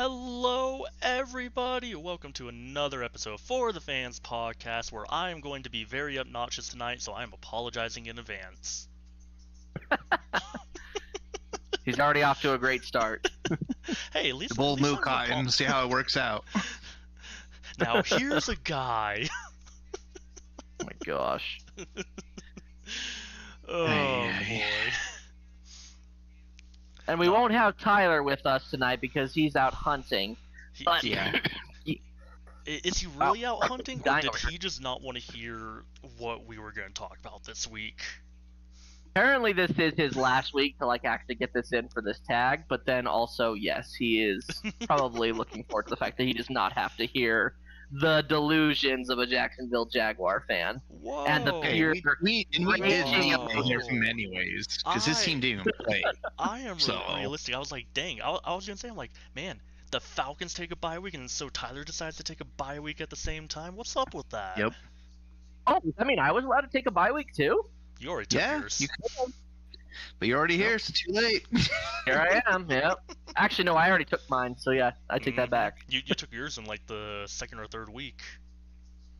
Hello, everybody! Welcome to another episode for the Fans Podcast, where I am going to be very obnoxious tonight, so I am apologizing in advance. He's already off to a great start. Hey, at least The bold at least move, I'm Kai, and see how it works out. Now, here's a guy. Oh my gosh. Oh Hey. boy. And we won't have Tyler with us tonight because he's out hunting. He- But Yeah. Is he really out hunting, or dying did over here. he just not want to hear what we were going to talk about this week? apparently this is his last week to actually get this in for this tag, but then also yes, he is probably looking forward to the fact that he does not have to hear the delusions of a Jacksonville Jaguar fan. Whoa! And the Hey, pure- we did Whoa. need to hear from him anyways, because his team didn't even play. I am So- realistic. I was like, dang. I was gonna say, I'm like, man, the Falcons take a bye week, and so Tyler decides to take a bye week at the same time. What's up with that? Yep. Oh, I mean, I was allowed to take a bye week too? You already took Yeah, yours. you could. But you're already here, so too late. Here I am, yep. Actually, no, I already took mine, so yeah, I take that Mhm. back. You took yours in like the second or third week.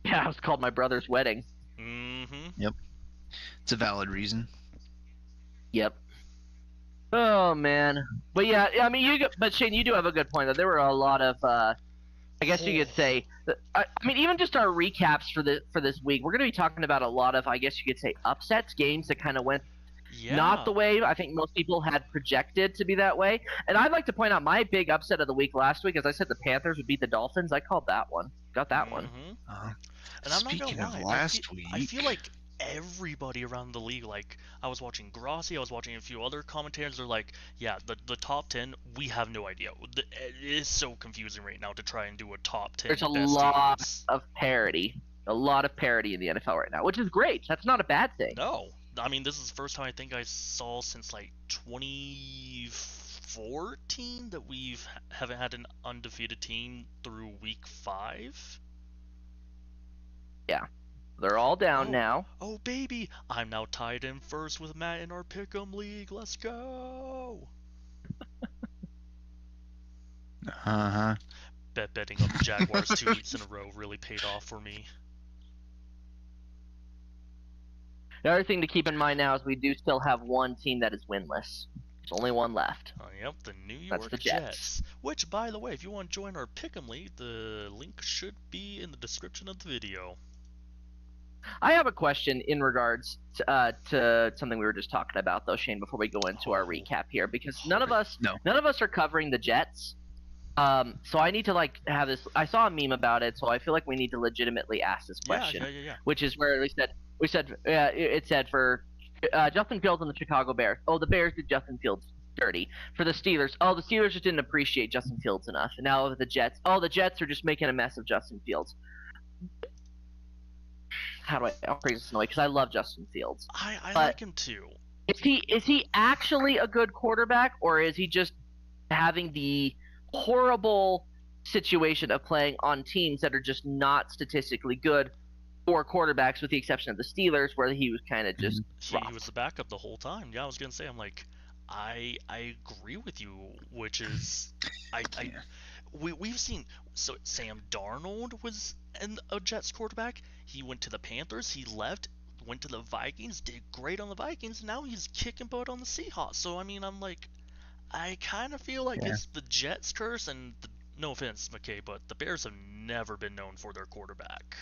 Yeah, it was called my brother's wedding. Mm-hmm. It's a valid reason. Yep. Oh man, but yeah, I mean, but Shane, you do have a good point. That there were a lot of, I guess you could say, I mean, even just our recaps for this week, we're going to be talking about a lot of, I guess you could say, upsets, games that kind of went Yeah. not the way I think most people had projected to be that way. And I'd like to point out my big upset of the week last week, as I said, the Panthers would beat the Dolphins. I called that one, got that one. Mhm. Uh, And I'm not Speaking gonna of lie, last I feel week- like everybody around the league, like I was watching Grossi, I was watching a few other commentators, they're like, yeah, the top 10, we have no idea. It is so confusing right now to try and do a top 10. There's a best lot teams. of parity, a lot of parity in the NFL right now, which is great. That's not a bad thing. No, I mean this is the first time I think I saw since like 2014 that haven't had an undefeated team through week 5. They're all down Oh. now. Oh baby, I'm now tied in first with Matt in our Pick'em League. Let's go! uh-huh. Betting on the Jaguars 2 weeks in a row really paid off for me. The other thing to keep in mind now is we do still have one team that is winless. There's only one left. Yep, the New That's York the Jets. Which, by the way, if you want to join our Pick'em League, the link should be in the description of the video. I have a question in regards to something we were just talking about, though, Shane. Before we go into our recap here, because none of us are covering the Jets. So I need to have this. I saw a meme about it, so I feel like we need to legitimately ask this question, Yeah. which is where it said for Justin Fields and the Chicago Bears. Oh, the Bears did Justin Fields dirty. For the Steelers, oh, the Steelers just didn't appreciate Justin Fields enough. And now the Jets, oh, the Jets are just making a mess of Justin Fields. How do I'll phrase this in a way, because I love Justin Fields. I But- like him too. Is he actually a good quarterback, or is he just having the horrible situation of playing on teams that are just not statistically good for quarterbacks, with the exception of the Steelers, where he was kind of just He was the backup the whole time. Yeah, I was gonna say, I'm like, I agree with you, which is, Yeah. we've seen, so Sam Darnold was a Jets quarterback. He went to the Panthers. He left, went to the Vikings, did great on the Vikings. Now he's kicking butt on the Seahawks. So I mean, I'm like, I kind of feel like Yeah. it's the Jets curse. And no offense, McKay, but the Bears have never been known for their quarterback.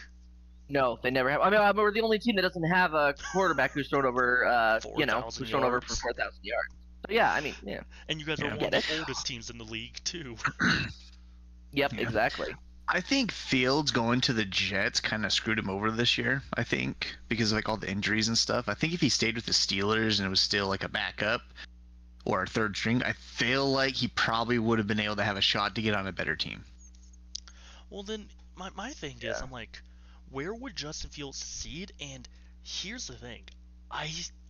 no, they never have. I mean, we're the only team that doesn't have a quarterback who's thrown over, 4,000 who's thrown over for yards. 4,000 yards. So yeah, I mean, yeah, And you guys are Yeah. one of the oldest teams in the league too. yep, Yeah. exactly. I think Fields going to the Jets kind of screwed him over this year, I think, because of all the injuries and stuff. I think if he stayed with the Steelers and it was still a backup or a third string, I feel like he probably would have been able to have a shot to get on a better team. Well, then my thing is, I'm like, where would Justin Fields succeed? And here's the thing, I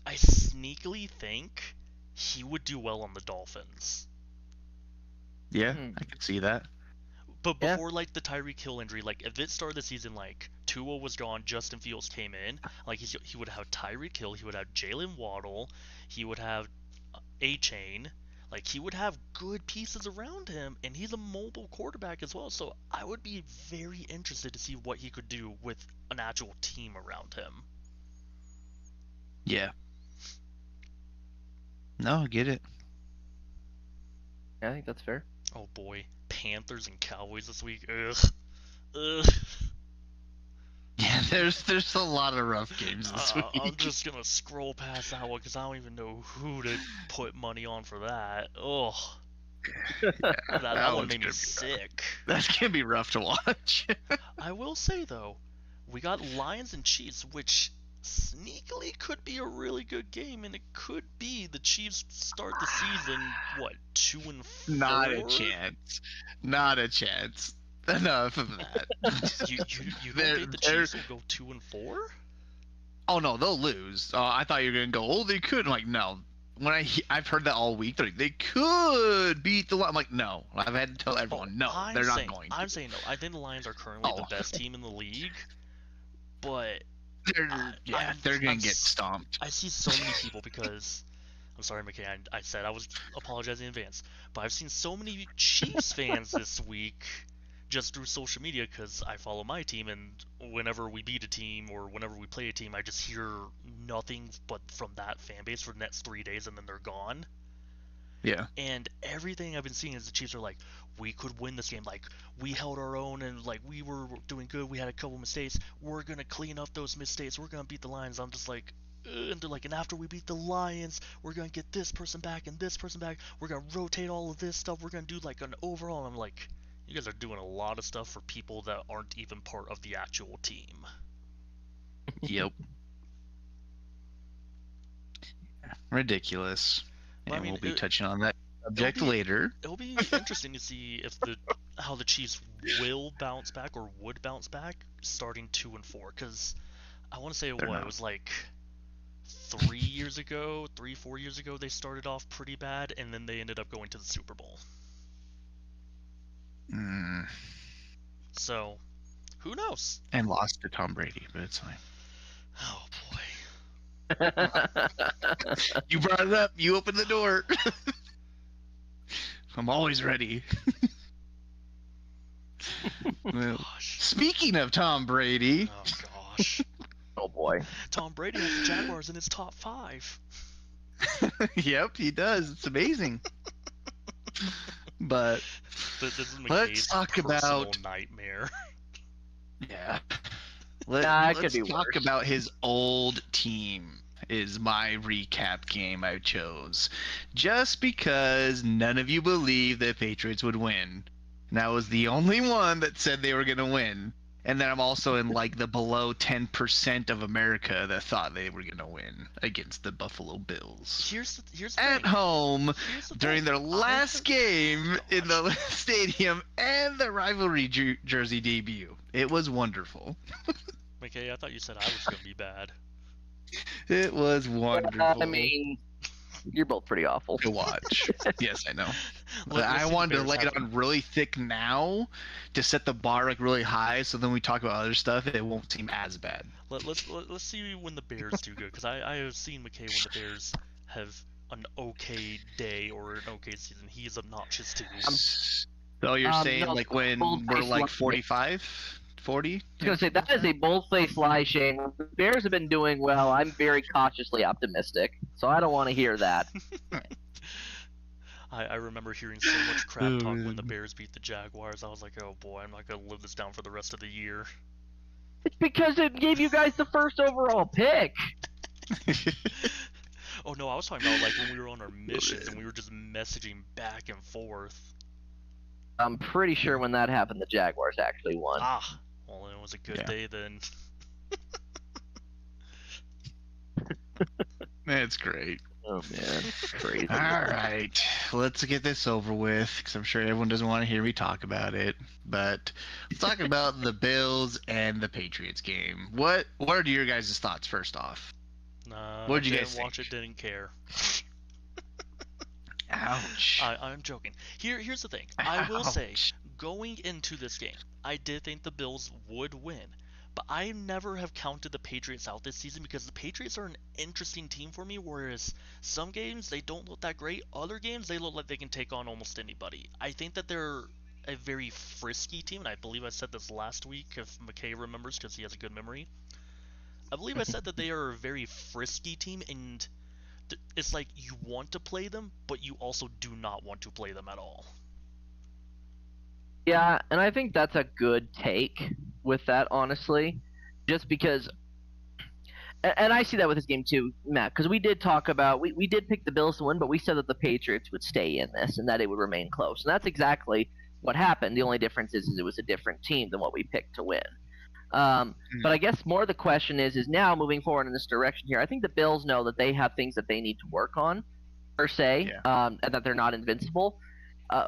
sneakily think he would do well on the Dolphins. Yeah, Hmm. I could see that. But Yeah. before the Tyreek Hill injury, if it started the season Tua was gone, Justin Fields came in, he would have Tyreek Hill, he would have Jalen Waddle, he would have A-Chain. Like, he would have good pieces around him, and he's a mobile quarterback as well. So I would be very interested to see what he could do with an actual team around him. Yeah. No, I get it. Yeah, I think that's fair. Oh boy, Panthers and Cowboys this week. Ugh. Ugh. Yeah, there's a lot of rough games this week. I'm just gonna scroll past that one because I don't even know who to put money on for that. Ugh. That one made me sick. That's gonna be rough to watch. I will say though, we got Lions and Chiefs, which sneakily could be a really good game, and it could be the Chiefs start the season 2-4. Not a chance. Not a chance. Enough of that. You don't think the Chiefs will go 2-4? Oh no, they'll lose. I thought you were gonna go. Oh, they could. I'm like, no. When I've heard that all week, they're like, they could beat the Lions. I'm like, no. I've had to tell everyone, no, they're not going to. I'm saying no. I think the Lions are currently the best team in the league, but they're gonna get stomped. I see so many people because I'm sorry, McKay. I said I was apologizing in advance, but I've seen so many Chiefs fans this week just through social media because I follow my team, and whenever we beat a team or whenever we play a team, I just hear nothing but from that fan base for the next 3 days, and then they're gone. Yeah. And everything I've been seeing is the Chiefs are like, we could win this game. Like, we held our own, and like we were doing good. We had a couple mistakes. We're gonna clean up those mistakes. We're gonna beat the Lions. I'm just like, and they're like, and after we beat the Lions, we're gonna get this person back and this person back. We're gonna rotate all of this stuff. We're gonna do like an overall. And I'm like, you guys are doing a lot of stuff for people that aren't even part of the actual team. Yep. Ridiculous. And we'll be touching on that subject later. It'll be interesting to see if how the Chiefs will bounce back or would bounce back starting 2-4. Because I want to say it was like 4 years ago they started off pretty bad, and then they ended up going to the Super Bowl. So, who knows? And lost to Tom Brady, but it's fine. Oh boy. You brought it up. You opened the door. I'm always ready. Well, speaking of Tom Brady. Oh gosh. Oh boy. Tom Brady has the Jaguars in his top 5. Yep, he does. It's amazing. But this is let's talk about nightmare. Yeah. Let's talk about his old team. Is my recap game I chose. Just because none of you believed that Patriots would win. And I was the only one that said they were going to win. And then I'm also in like the below 10% of America that thought they were going to win against the Buffalo Bills. Here's at home during their last game in the stadium and the rivalry jersey debut. It was wonderful. McKay, I thought you said I was going to be bad. It was wonderful. I mean, you're both pretty awful to watch. Yes, I know. But I wanted to lay it on really thick now to set the bar like really high, so then we talk about other stuff, it won't seem as bad. Let's see when the Bears do good, because I have seen McKay when the Bears have an okay day or an okay season. He is obnoxious too. So you're saying like when we're like 45? 40? I was going to say, that is a bold-faced lie, Shane. The Bears have been doing well. I'm very cautiously optimistic, so I don't want to hear that. I remember hearing so much crap talk when the Bears beat the Jaguars. I was like, oh boy, I'm not going to live this down for the rest of the year. It's because it gave you guys the first overall pick. Oh no, I was talking about like when we were on our missions and we were just messaging back and forth. I'm pretty sure when that happened, the Jaguars actually won. Ah. Well, it was a good day then. That's great. Oh man, crazy. All right, let's get this over with, because I'm sure everyone doesn't want to hear me talk about it. But let's talk about the Bills and the Patriots game. What are your guys' thoughts first off? What did you guys watch it? Didn't care. Ouch. I'm joking. Here's the thing. I will say, going into this game, I did think the Bills would win, but I never have counted the Patriots out this season because the Patriots are an interesting team for me, whereas some games they don't look that great, other games they look like they can take on almost anybody. I think that they're a very frisky team, and I believe I said this last week if McKay remembers because he has a good memory. I believe I said that they are a very frisky team, and it's like you want to play them, but you also do not want to play them at all. Yeah, and I think that's a good take with that, honestly, just because, and I see that with this game too, Matt, because we did talk about, we did pick the Bills to win, but we said that the Patriots would stay in this and that it would remain close, and that's exactly what happened. The only difference is it was a different team than what we picked to win. But I guess more the question is now moving forward in this direction here, I think the Bills know that they have things that they need to work on, per se, and that they're not invincible.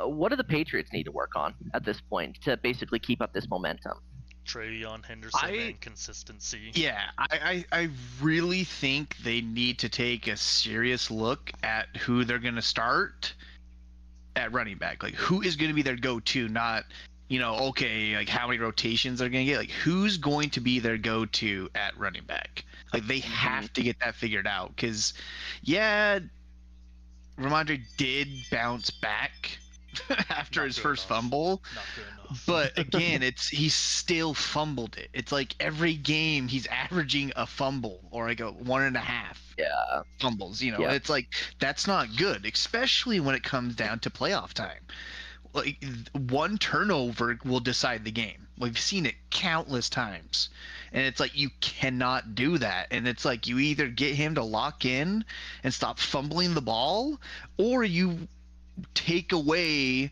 What do the Patriots need to work on at this point to basically keep up this momentum? TreVeyon Henderson and consistency. Yeah, I really think they need to take a serious look at who they're going to start at running back. Like, who is going to be their go-to, not, okay, like how many rotations they're going to get. Like, who's going to be their go-to at running back? Like, they have to get that figured out because, yeah, Rhamondre did bounce back after his first fumble, but again, he still fumbled it. It's like every game he's averaging a fumble or like a 1.5 fumbles. It's like that's not good, especially when it comes down to playoff time. Like one turnover will decide the game. We've seen it countless times, and it's like you cannot do that. And it's like you either get him to lock in and stop fumbling the ball, or you take away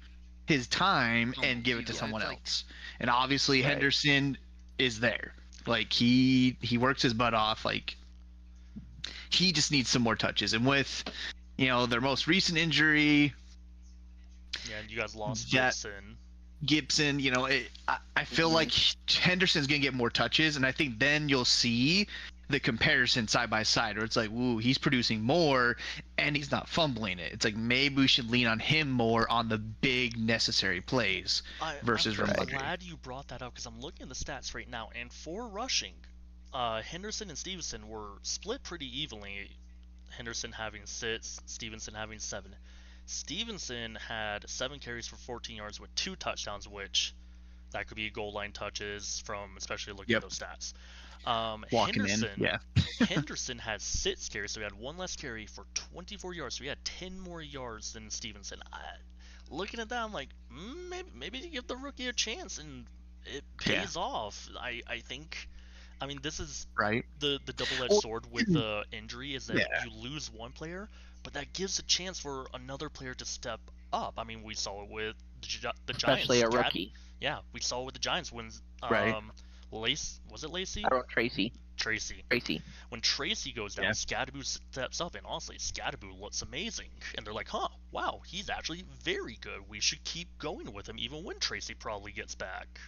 his time and give it to someone else. And obviously Henderson is there. Like he works his butt off. Like he just needs some more touches. And with their most recent injury, and you guys lost Gibson, I feel like Henderson's gonna get more touches, and I think then you'll see the comparison side by side where it's like, woo, he's producing more and he's not fumbling it. It's like maybe we should lean on him more on the big necessary plays versus Rhamondre. I'm glad you brought that up because I'm looking at the stats right now, and for rushing, Henderson and Stevenson were split pretty evenly. Henderson having 6, Stevenson having 7. Stevenson had 7 carries for 14 yards with 2 touchdowns, which that could be goal line touches from especially looking at those stats. Henderson had 6 carries, so he had 1 less carry for 24 yards, so he had 10 more yards than Stevenson. Looking at that, I'm like, maybe to give the rookie a chance, and it pays off. I think, this is the double-edged sword with the injury is that you lose one player, but that gives a chance for another player to step up. We saw it with the Giants. Especially a rookie. Yeah, we saw it with the Giants when was it Lacey? I wrote Tracy. When Tracy goes down, Scadaboo steps up, and honestly, Scadaboo looks amazing. And they're like, wow, he's actually very good. We should keep going with him even when Tracy probably gets back.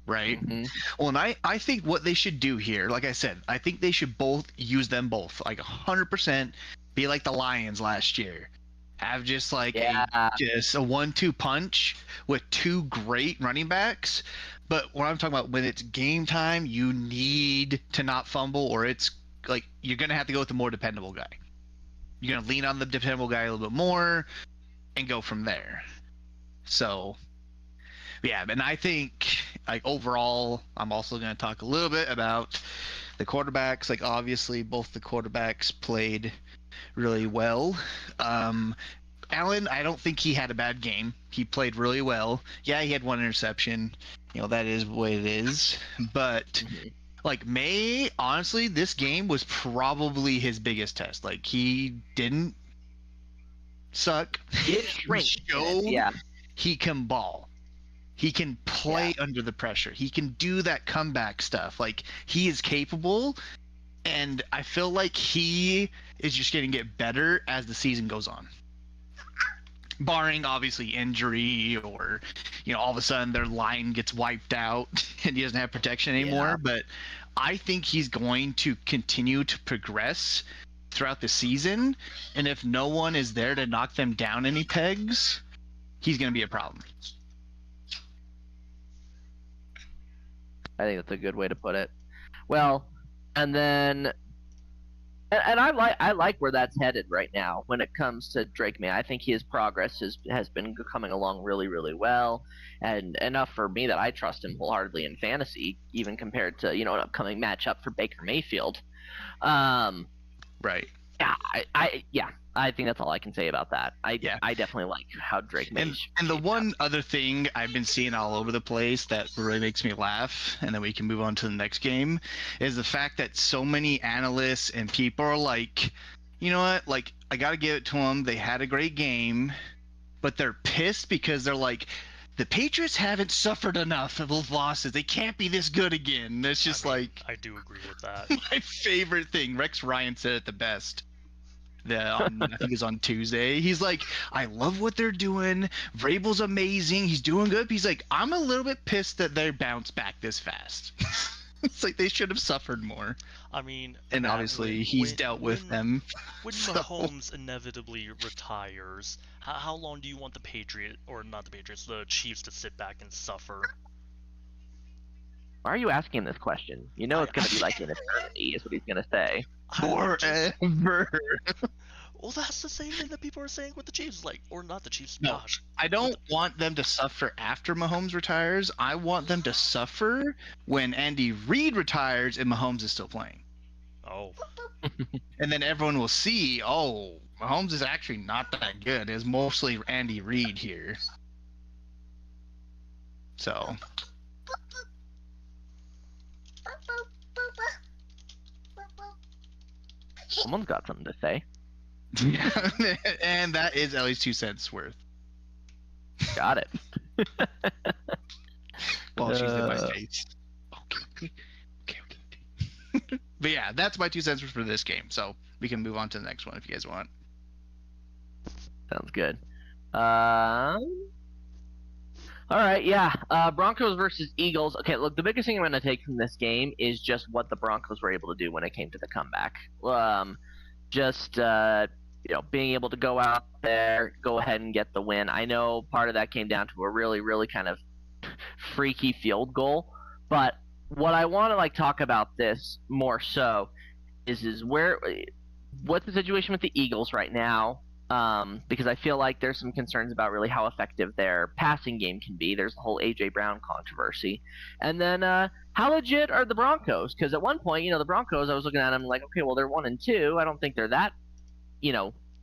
Right. Mm-hmm. Well, and I think what they should do here, like I said, I think they should use them both, like 100%, be like the Lions last year. Have just like a 1-2 punch with 2 great running backs. But what I'm talking about, when it's game time, you need to not fumble, or it's like you're going to have to go with the more dependable guy. You're going to lean on the dependable guy a little bit more and go from there. So, yeah, and I think like overall, I'm also going to talk a little bit about the quarterbacks. Like obviously both the quarterbacks played really well. Allen, I don't think he had a bad game. He played really well. Yeah, he had 1 interception. That is what it is. But like May, honestly, this game was probably his biggest test. Like he didn't suck. He showed he can ball. He can play under the pressure. He can do that comeback stuff. Like he is capable, and I feel like he is just going to get better as the season goes on. Barring obviously injury or all of a sudden their line gets wiped out and he doesn't have protection anymore. But I think he's going to continue to progress throughout the season, and if no one is there to knock them down any pegs, he's going to be a problem. I think that's a good way to put it. Well, and then, and I like where that's headed right now when it comes to Drake May. I think his progress has been coming along really, really well, and enough for me that I trust him wholeheartedly in fantasy, even compared to an upcoming matchup for Baker Mayfield. Right. Yeah, I think that's all I can say about that. I definitely like how Drake May. And the one other thing I've been seeing all over the place that really makes me laugh, and then we can move on to the next game, is the fact that so many analysts and people are like, you know what, like, I gotta give it to them. They had a great game, but they're pissed because they're like, the Patriots haven't suffered enough of losses. They can't be this good again. It's just I do agree with that. My favorite thing. Rex Ryan said it the best. I think it was on Tuesday. He's like, I love what they're doing. Vrabel's amazing. He's doing good. He's like, I'm a little bit pissed that they bounced back this fast. It's like they should have suffered more. I mean, and obviously he's dealt with them. When Mahomes inevitably retires, how long do you want the the Chiefs to sit back and suffer? Why are you asking this question? You know it's going to be like an eternity, is what he's going to say. Forever. Well, that's the same thing that people are saying with the Chiefs, or not the Chiefs. No, gosh. I don't want them to suffer after Mahomes retires. I want them to suffer when Andy Reid retires and Mahomes is still playing. Oh. And then everyone will see, Mahomes is actually not that good. It's mostly Andy Reid here. So. Someone's got something to say. And that is at least 2 cents worth. Got it. Well, she's in my face. Okay. But yeah, that's my 2 cents for this game. So we can move on to the next one if you guys want. Sounds good. All right, yeah. Broncos versus Eagles. Okay, look, the biggest thing I'm going to take from this game is just what the Broncos were able to do when it came to the comeback. Being able to go out there, go ahead and get the win. I know part of that came down to a really, really kind of freaky field goal, but what I want to talk about this more so is what's the situation with the Eagles right now? Because I feel like there's some concerns about really how effective their passing game can be. There's the whole A.J. Brown controversy. And then how legit are the Broncos? Because at one point, the Broncos, I was looking at them like, okay, well, they're 1-2. I don't think they're that,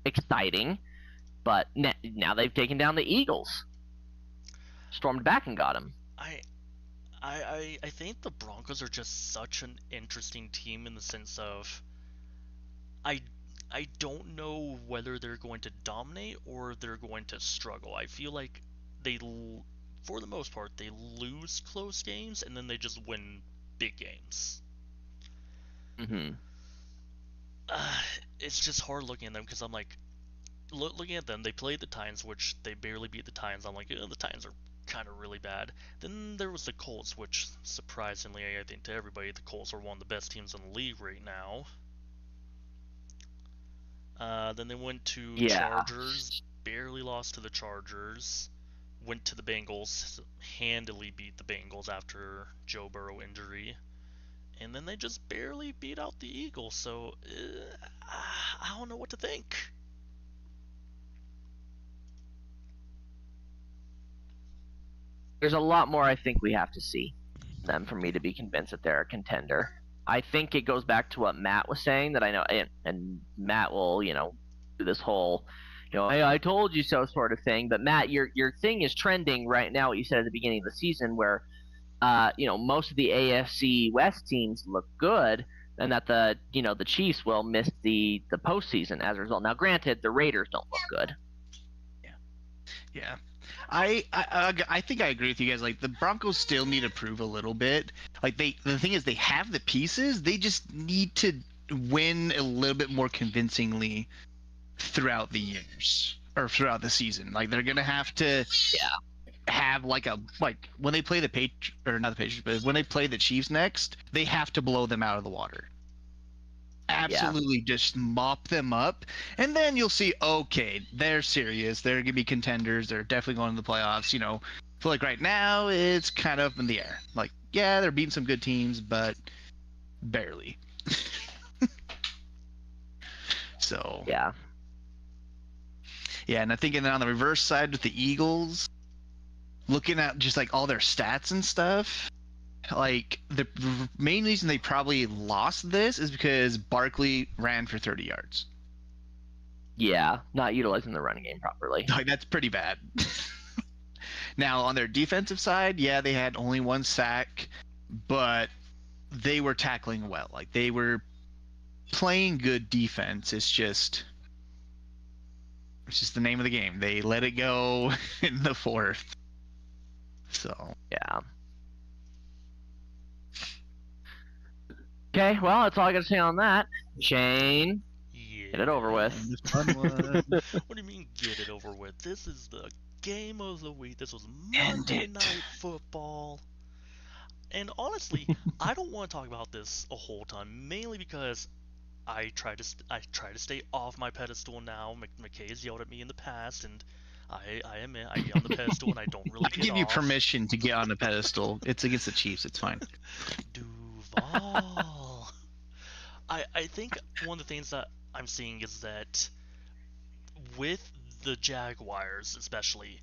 exciting. But now they've taken down the Eagles. Stormed back and got them. I think the Broncos are just such an interesting team in the sense of I don't know whether they're going to dominate or they're going to struggle. I feel like for the most part, they lose close games and then they just win big games. Mm-hmm. It's just hard looking at them because I'm like, looking at them, they played the Titans, which they barely beat the Titans. I'm like, the Titans are kind of really bad. Then there was the Colts, which surprisingly, I think to everybody, the Colts are one of the best teams in the league right now. Then they went to Chargers, barely lost to the Chargers, went to the Bengals, handily beat the Bengals after Joe Burrow injury, and then they just barely beat out the Eagles, so I don't know what to think. There's a lot more I think we have to see them for me to be convinced that they're a contender. I think it goes back to what Matt was saying that I know, and Matt will, do this whole, hey, I told you so sort of thing. But Matt, your thing is trending right now. What you said at the beginning of the season, where, most of the AFC West teams look good, and that the Chiefs will miss the postseason as a result. Now, granted, the Raiders don't look good. Yeah. I think I agree with you guys. Like, the Broncos still need to prove a little bit. Like, the thing is, they have the pieces. They just need to win a little bit more convincingly throughout the years or throughout the season. Like, they're gonna have to have when they play the Patriots, or not the Patriots, but when they play the Chiefs next, they have to blow them out of the water. Absolutely, just mop them up, and then you'll see, okay, they're serious. They're gonna be contenders. They're definitely going to the playoffs. I feel like right now it's kind of in the air. Like, yeah, they're beating some good teams, but barely. So Yeah. yeah, and I think, and then on the reverse side with the Eagles, looking at just like all their stats and stuff, like the main reason they probably lost this is because Barkley ran for 30 yards. Yeah, not utilizing the running game properly. Like, that's pretty bad. Now on their defensive side, yeah, they had only 1 sack, but they were tackling well. Like, they were playing good defense. It's just the name of the game. They let it go in the 4th. So Yeah. Okay, well, that's all I got to say on that. Shane, Yeah. get it over with. What do you mean get it over with? This is the game of the week. This was Monday Night Football. And honestly, I don't want to talk about this a whole ton, mainly because I try to stay off my pedestal now. McKay's yelled at me in the past, and I admit I get on the pedestal and I don't really I get give you off. permission to get on the pedestal. It's against the Chiefs. It's fine. Duval. I think one of the things that I'm seeing is that with the Jaguars especially,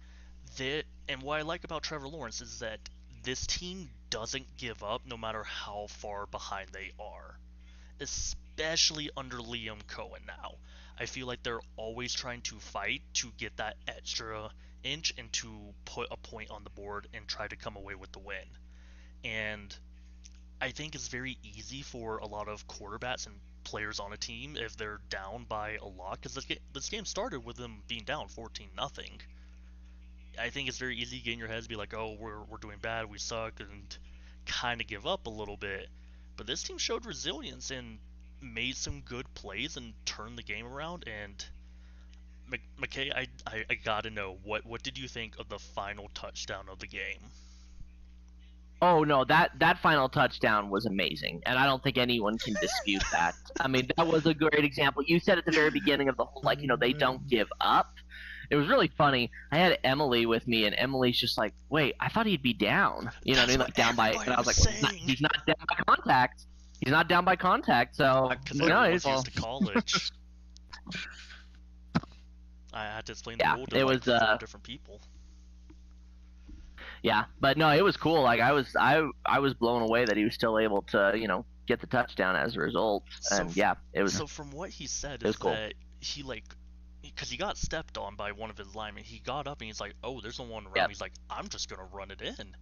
and what I like about Trevor Lawrence is that this team doesn't give up no matter how far behind they are. Especially under Liam Cohen now. I feel like they're always trying to fight to get that extra inch and to put a point on the board and try to come away with the win. And I think it's very easy for a lot of quarterbacks and players on a team if they're down by a lot, because this game started with them being down 14-0. I think it's very easy to get in your head to be like, oh, we're doing bad, we suck, and kind of give up a little bit. But this team showed resilience and made some good plays and turned the game around. And McKay, I gotta know, what did you think of the final touchdown of the game? Oh no, that final touchdown was amazing, and I don't think anyone can dispute that. I mean, that was a great example. You said at the very beginning of the whole, like, they don't give up. It was really funny. I had Emily with me, and Emily's just like, "Wait, I thought he'd be down." You know what I mean? Like down by, and I was like, well, "He's not down by contact. He's not down by contact." So he's used to college. I had to explain the rule to like 4 different people. Yeah, but no, it was cool. Like I was blown away that he was still able to, get the touchdown as a result. And it was. So from what he said, is cool. That he because he got stepped on by one of his linemen, he got up and he's like, "Oh, there's no one around." He's like, "I'm just gonna run it in."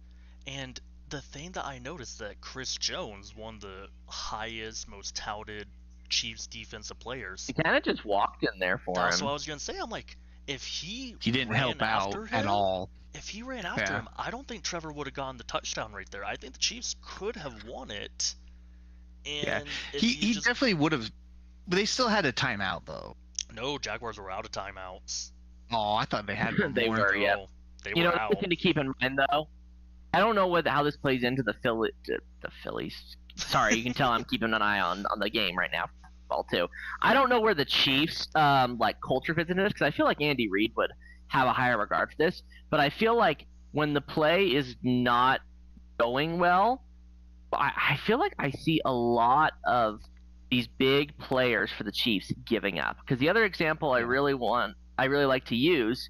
And the thing that I noticed that Chris Jones, one of the highest, most touted Chiefs defensive players, he kind of just walked in there for him. That's what I was gonna say. I'm like, if he didn't help out at all. If he ran after him, I don't think Trevor would have gotten the touchdown right there. I think the Chiefs could have won it. And he definitely would have. But they still had a timeout, though. No, Jaguars were out of timeouts. Oh, I thought they had one. They were, yeah. They were out. Something to keep in mind, though. I don't know how this plays into the Phillies. Sorry, you can tell I'm keeping an eye on the game right now. Ball too. I don't know where the Chiefs culture fits into this, because I feel like Andy Reid would have a higher regard for this, but I feel like when the play is not going well, I feel like I see a lot of these big players for the Chiefs giving up. Because the other example I really like to use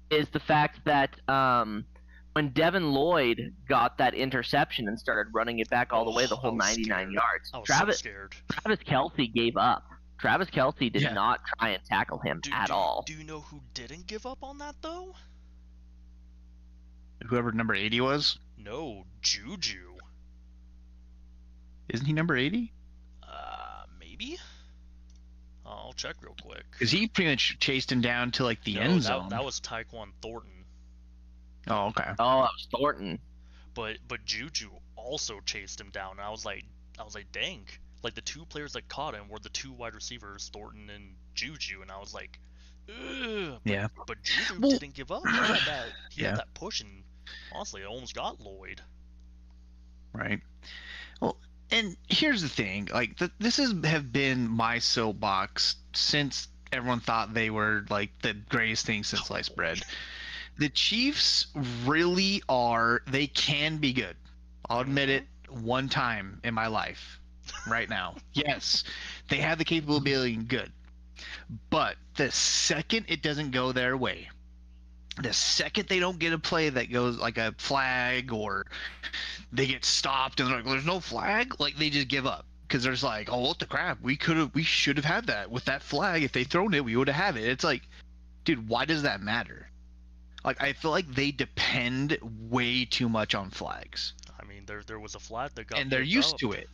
is the fact that when Devin Lloyd got that interception and started running it back all the way the whole 99 yards, Travis Kelce gave up. Travis Kelce did not try and tackle him at all. Do you know who didn't give up on that, though? Whoever number 80 was? No, Juju. Isn't he number 80? Maybe? I'll check real quick. Because he pretty much chased him down to, the end zone. That was Tyquan Thornton. Oh, okay. Oh, that was Thornton. But Juju also chased him down, and I was like, dang. Like, the 2 players that caught him were the 2 wide receivers, Thornton and Juju, and I was like, ugh. But Juju didn't give up. He had that push, and honestly, it almost got Lloyd. Right. Well, and here's the thing. This have been my soapbox since everyone thought they were, the greatest thing since sliced bread. The Chiefs really are – they can be good. I'll admit it, one time in my life, right now. Yes, they have the capability of being good. But the second it doesn't go their way, the second they don't get a play that goes like a flag, or they get stopped and they're like, there's no flag, like they just give up. Because there's like, oh, what the crap? We should have had that with that flag. If they thrown it, we would have had it. It's like, dude, why does that matter? Like, I feel like they depend way too much on flags. I mean, there was a flag that got And they're picked used up. to it.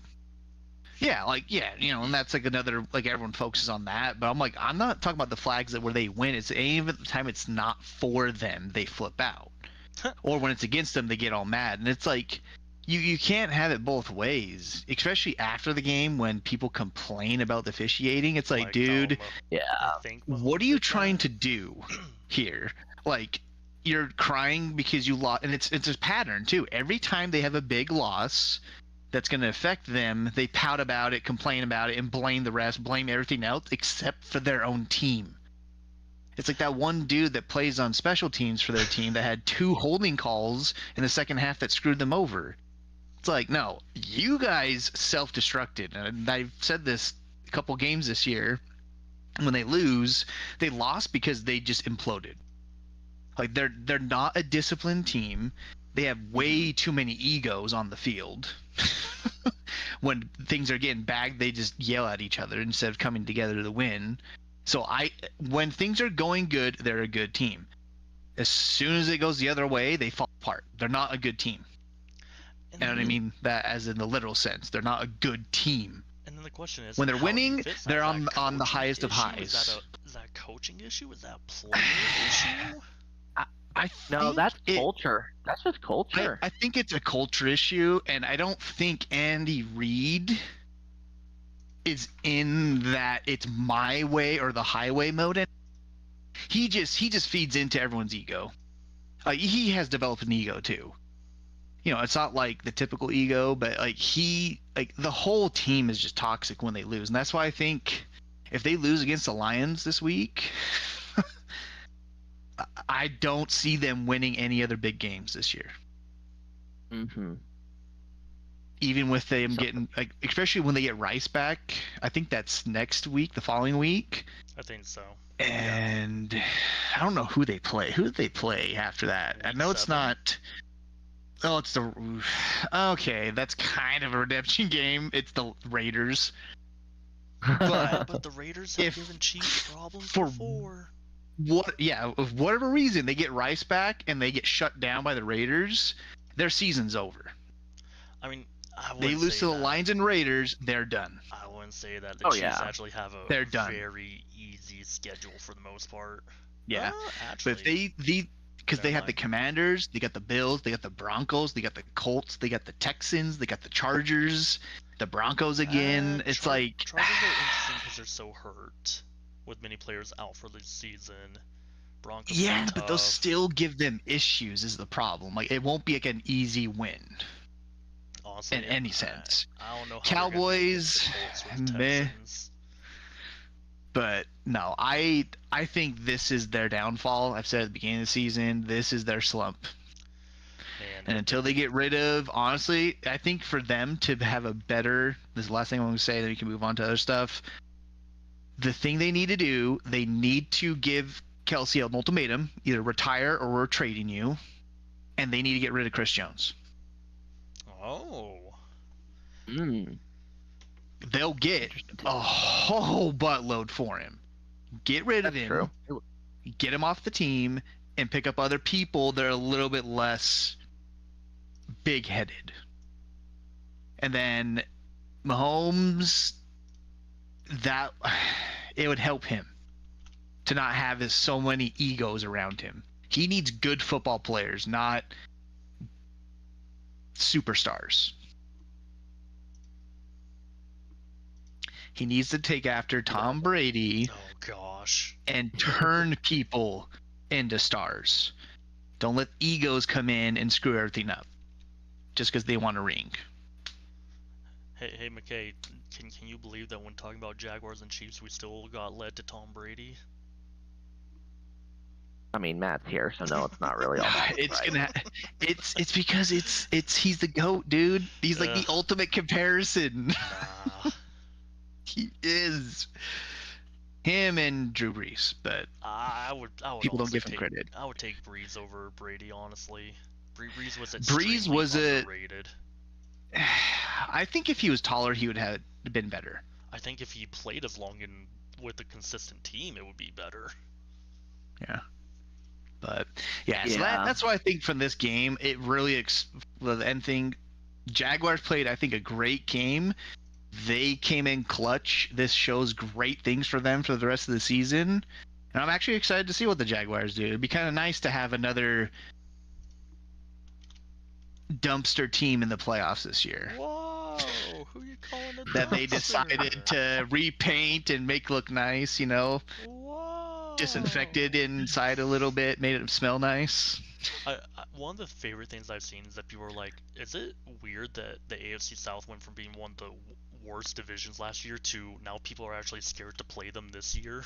Yeah, and that's like another, like everyone focuses on that. But I'm like, I'm not talking about the flags where they win. It's any of the time it's not for them, they flip out. Or when it's against them, they get all mad. And it's like, you can't have it both ways, especially after the game when people complain about the officiating. It's like, dude, what are you trying to do here? Like, you're crying because you lost, and it's a pattern too. Every time they have a big loss that's going to affect them, they pout about it, complain about it, and blame the rest, blame everything else except for their own team. It's like that one dude that plays on special teams for their team that had 2 holding calls in the second half that screwed them over. It's like, no, you guys self-destructed. And I've said this a couple games this year. When they lose, they lost because they just imploded. Like, they're not a disciplined team. They have way too many egos on the field. When things are getting bagged, they just yell at each other instead of coming together to win. So when things are going good, they're a good team. As soon as it goes the other way, they fall apart. They're not a good team. And I mean that as in the literal sense. They're not a good team. And then the question is, when they're winning, they're on the highest of highs. Is that a coaching issue? Is that a player issue? No, that's culture. That's just culture. I think it's a culture issue, and I don't think Andy Reid is in that it's my way or the highway mode. He just feeds into everyone's ego. Like, he has developed an ego too. You know, it's not like the typical ego, but like the whole team is just toxic when they lose. And that's why I think if they lose against the Lions this week, I don't see them winning any other big games this year. Mm-hmm. Even with them getting, like, especially when they get Rice back, I think that's next week, the following week. I think so. And I don't know who they play. Who did they play after that? I know it's not. Oh, it's the. Okay, that's kind of a redemption game. It's the Raiders. But the Raiders have given Chiefs problems before. Of whatever reason, they get Rice back and they get shut down by the Raiders, their season's over. I mean, they lose to the Lions and Raiders, they're done. I wouldn't say that. The Chiefs actually have a very easy schedule for the most part. Yeah, but if because they have the Commanders, they got the Bills, they got the Broncos, they got the Colts, they got the Texans, they got the Chargers, the Broncos again. It's like Chargers are interesting because they're so hurt, with many players out for the season. Broncos. Yeah, but they'll still give them issues. Is the problem? Like, it won't be like an easy win. Honestly, in any sense. I don't know. How Cowboys, meh. But no, I think this is their downfall. I've said at the beginning of the season, this is their slump. And until they get rid of, honestly, I think for them to have a better, this is the last thing I'm going to say, then we can move on to other stuff. The thing they need to do, they need to give Kelsey an ultimatum, either retire or we're trading you, and they need to get rid of Chris Jones. Oh. They'll get a whole buttload for him. Get rid of him, get him off the team, and pick up other people that are a little bit less big-headed. And then Mahomes, that it would help him to not have so many egos around him. He needs good football players, not superstars. He needs to take after Tom Brady. Oh gosh. And turn people into stars. Don't let egos come in and screw everything up just because they want a ring. Hey McKay, can you believe that when talking about Jaguars and Chiefs, we still got led to Tom Brady? I mean, Matt's here, so no, it's not really all that. It's right. gonna. It's because he's the GOAT, dude. He's like the ultimate comparison. Nah. He is. Him and Drew Brees, but I would people don't honestly give him credit. I would take Brees over Brady, honestly. Brees was Brees was underrated. I think if he was taller, he would have been better. I think if he played as long and with a consistent team, it would be better. Yeah. But yeah, so that's why I think from this game, it really the end thing. Jaguars played, I think, a great game. They came in clutch. This shows great things for them for the rest of the season, and I'm actually excited to see what the Jaguars do. It'd be kind of nice to have another dumpster team in the playoffs this year. Whoa, who you calling a that they dumpster? decided to repaint and make look nice, you know. Whoa. Disinfected inside a little bit, made it smell nice. One of the favorite things I've seen is that people are like, is it weird that the AFC South went from being one of the worst divisions last year to now people are actually scared to play them this year?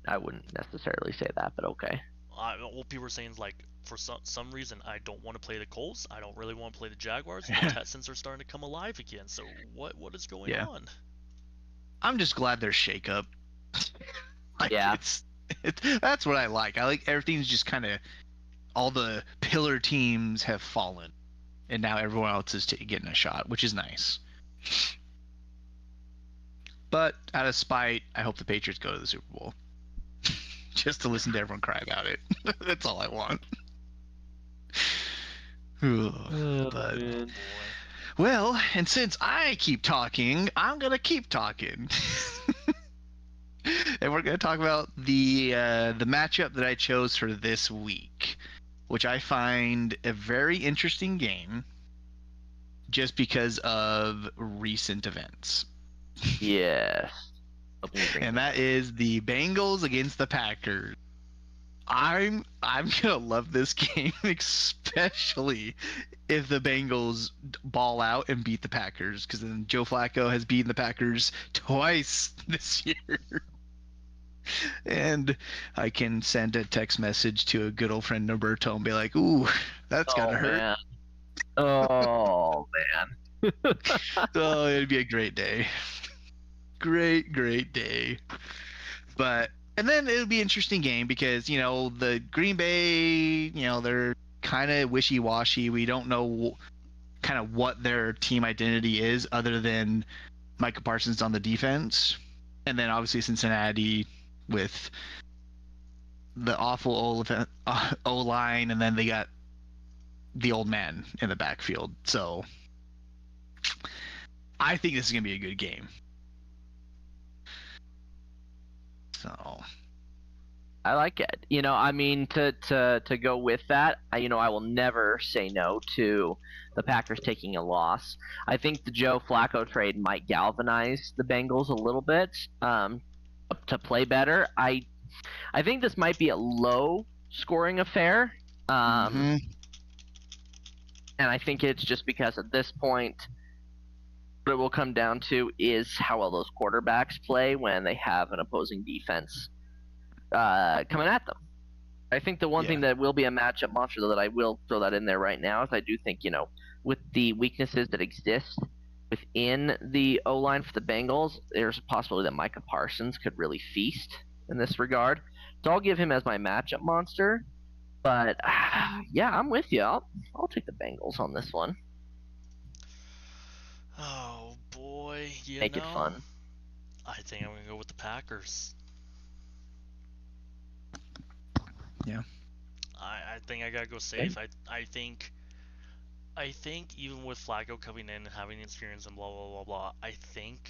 I wouldn't necessarily say that, but okay. What people are saying is like, for some reason, I don't want to play the Colts. I don't really want to play the Jaguars. The Texans are starting to come alive again. So what is going on? I'm just glad there's shake-up. That's what I like. I like everything's just kind of, all the pillar teams have fallen, and now everyone else is getting a shot, which is nice. But out of spite, I hope the Patriots go to the Super Bowl. Just to listen to everyone cry about it. That's all I want. Well, and since I keep talking, I'm gonna keep talking. And we're gonna talk about the matchup that I chose for this week, which I find a very interesting game, just because of recent events. Yes. And that is the Bengals against the Packers. I'm gonna love this game, especially if the Bengals ball out and beat the Packers, because then Joe Flacco has beaten the Packers twice this year. And I can send a text message to a good old friend Norberto and be like, "Ooh, that's gotta hurt." Man. Oh man. Oh, it'd be a great day. Great day. And then it'll be an interesting game because, you know, the Green Bay, you know, they're kind of wishy-washy. We don't know kind of what their team identity is other than Micah Parsons on the defense. And then obviously Cincinnati with the awful O-line, and then they got the old man in the backfield. So I think this is going to be a good game. So I like it. You know, I mean, to go with that, I will never say no to the Packers taking a loss. I think the Joe Flacco trade might galvanize the Bengals a little bit to play better. I think this might be a low-scoring affair, and I think it's just because at this point, what it will come down to is how well those quarterbacks play when they have an opposing defense coming at them. I think the one thing that will be a matchup monster, though, that I will throw that in there right now, is I do think, with the weaknesses that exist within the O-line for the Bengals, there's a possibility that Micah Parsons could really feast in this regard. So I'll give him as my matchup monster. But, yeah, I'm with you. I'll take the Bengals on this one. Oh boy, Make it fun. I think I'm gonna go with the Packers. Yeah. I think I gotta go safe. I think even with Flacco coming in and having experience and blah blah blah blah, I think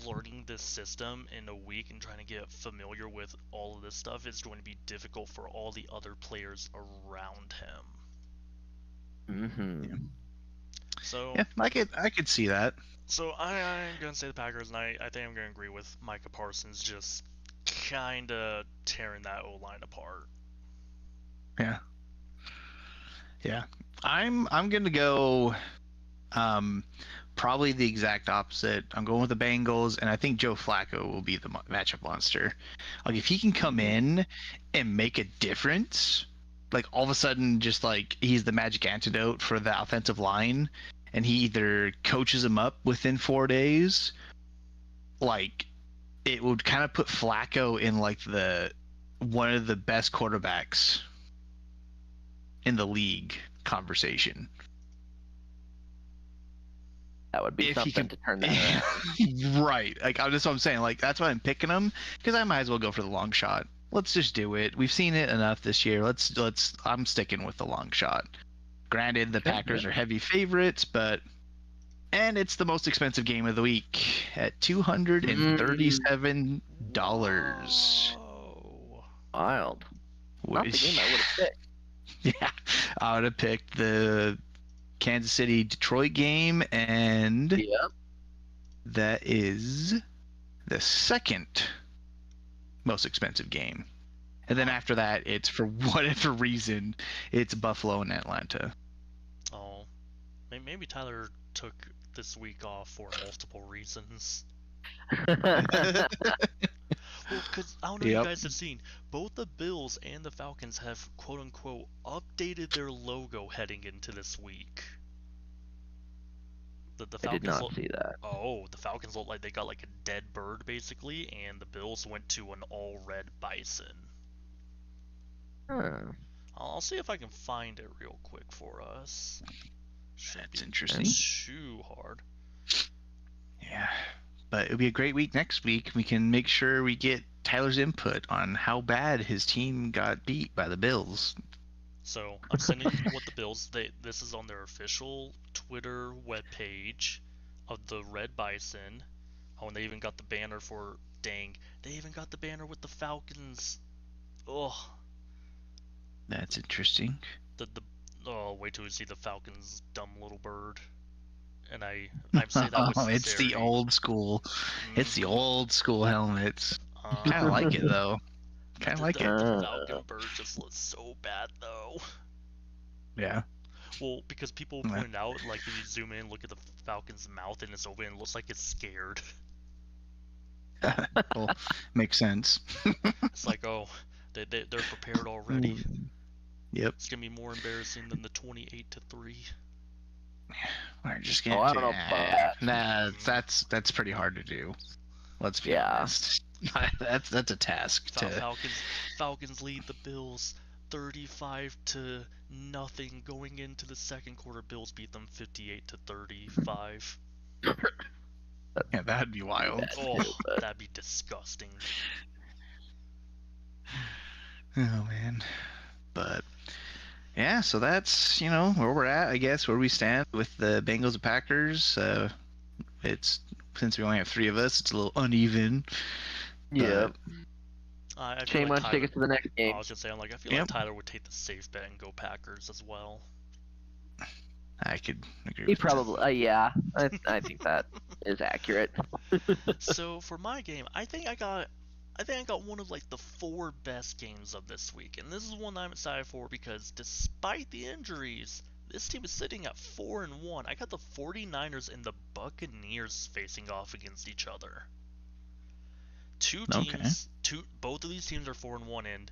learning this system in a week and trying to get familiar with all of this stuff is going to be difficult for all the other players around him. Mm-hmm. So yeah, I could see that. So I'm gonna say the Packers, and I think I'm gonna agree with Micah Parsons just kind of tearing that O-line apart. Yeah. I'm gonna go probably the exact opposite. I'm going with the Bengals, and I think Joe Flacco will be the matchup monster. Like if he can come in and make a difference, like all of a sudden, just like he's the magic antidote for the offensive line, and he either coaches them up within 4 days, like it would kind of put Flacco in like the one of the best quarterbacks in the league conversation. That would be If something he can to turn that around. Right. Like that's what I'm saying. Like that's why I'm picking him, because I might as well go for the long shot. Let's just do it. We've seen it enough this year. Let's. I'm sticking with the long shot. Granted, the Packers are heavy favorites, and it's the most expensive game of the week at $237. Oh. Wild. Not the game I would have picked. Yeah, I would have picked the Kansas City Detroit game, and Yep. that is the second most expensive game. And then after that, it's for whatever reason, it's Buffalo and Atlanta. Oh. Maybe Tyler took this week off for multiple reasons. Well, because I don't know if you guys have seen, both the Bills and the Falcons have quote-unquote updated their logo heading into this week. The I Falcons did not see that. Oh, the Falcons look like they got like a dead bird basically, and the Bills went to an all-red bison. Huh. I'll see if I can find it real quick for us. Shouldn't That's be interesting. too hard. Yeah. But it'll be a great week next week. We can make sure we get Tyler's input on how bad his team got beat by the Bills. So I'm sending you what the Bills. This is on their official Twitter webpage of the Red Bison. Oh, and they even got the banner for. Dang, they even got the banner with the Falcons. Oh, That's interesting. Oh, wait till you see the Falcons' dumb little bird. And I say that with sincerity. It's the old school. It's the old school helmets. Kind of like it though. Kind of like the it. Falcon bird just looks so bad though. Yeah. Well, because people pointed out, like if you zoom in, look at the Falcon's mouth and it's open, and it looks like it's scared. Well, makes sense. It's like, oh, they're prepared already. Yep. It's gonna be more embarrassing than the 28-3. We're just gonna. I don't know about that. Nah, that's pretty hard to do. Let's be honest. That's a task. Falcons lead the Bills 35-0 going into the second quarter. Bills beat them 58-35. Yeah, that'd be wild. Oh, that'd be disgusting. Oh man. But yeah, so that's where we're at, I guess, where we stand with the Bengals and Packers. It's since we only have 3 of us, it's a little uneven. Yeah. Shane, why don't you take us to the next game? I was gonna say, I feel like Tyler would take the safe bet and go Packers as well. I could agree. He probably, yeah. I think that is accurate. So for my game, I think I got one of like the 4 best games of this week, and this is one I'm excited for because despite the injuries, this team is sitting at 4-1. I got the 49ers and the Buccaneers facing off against each other. Both of these teams are 4-1, and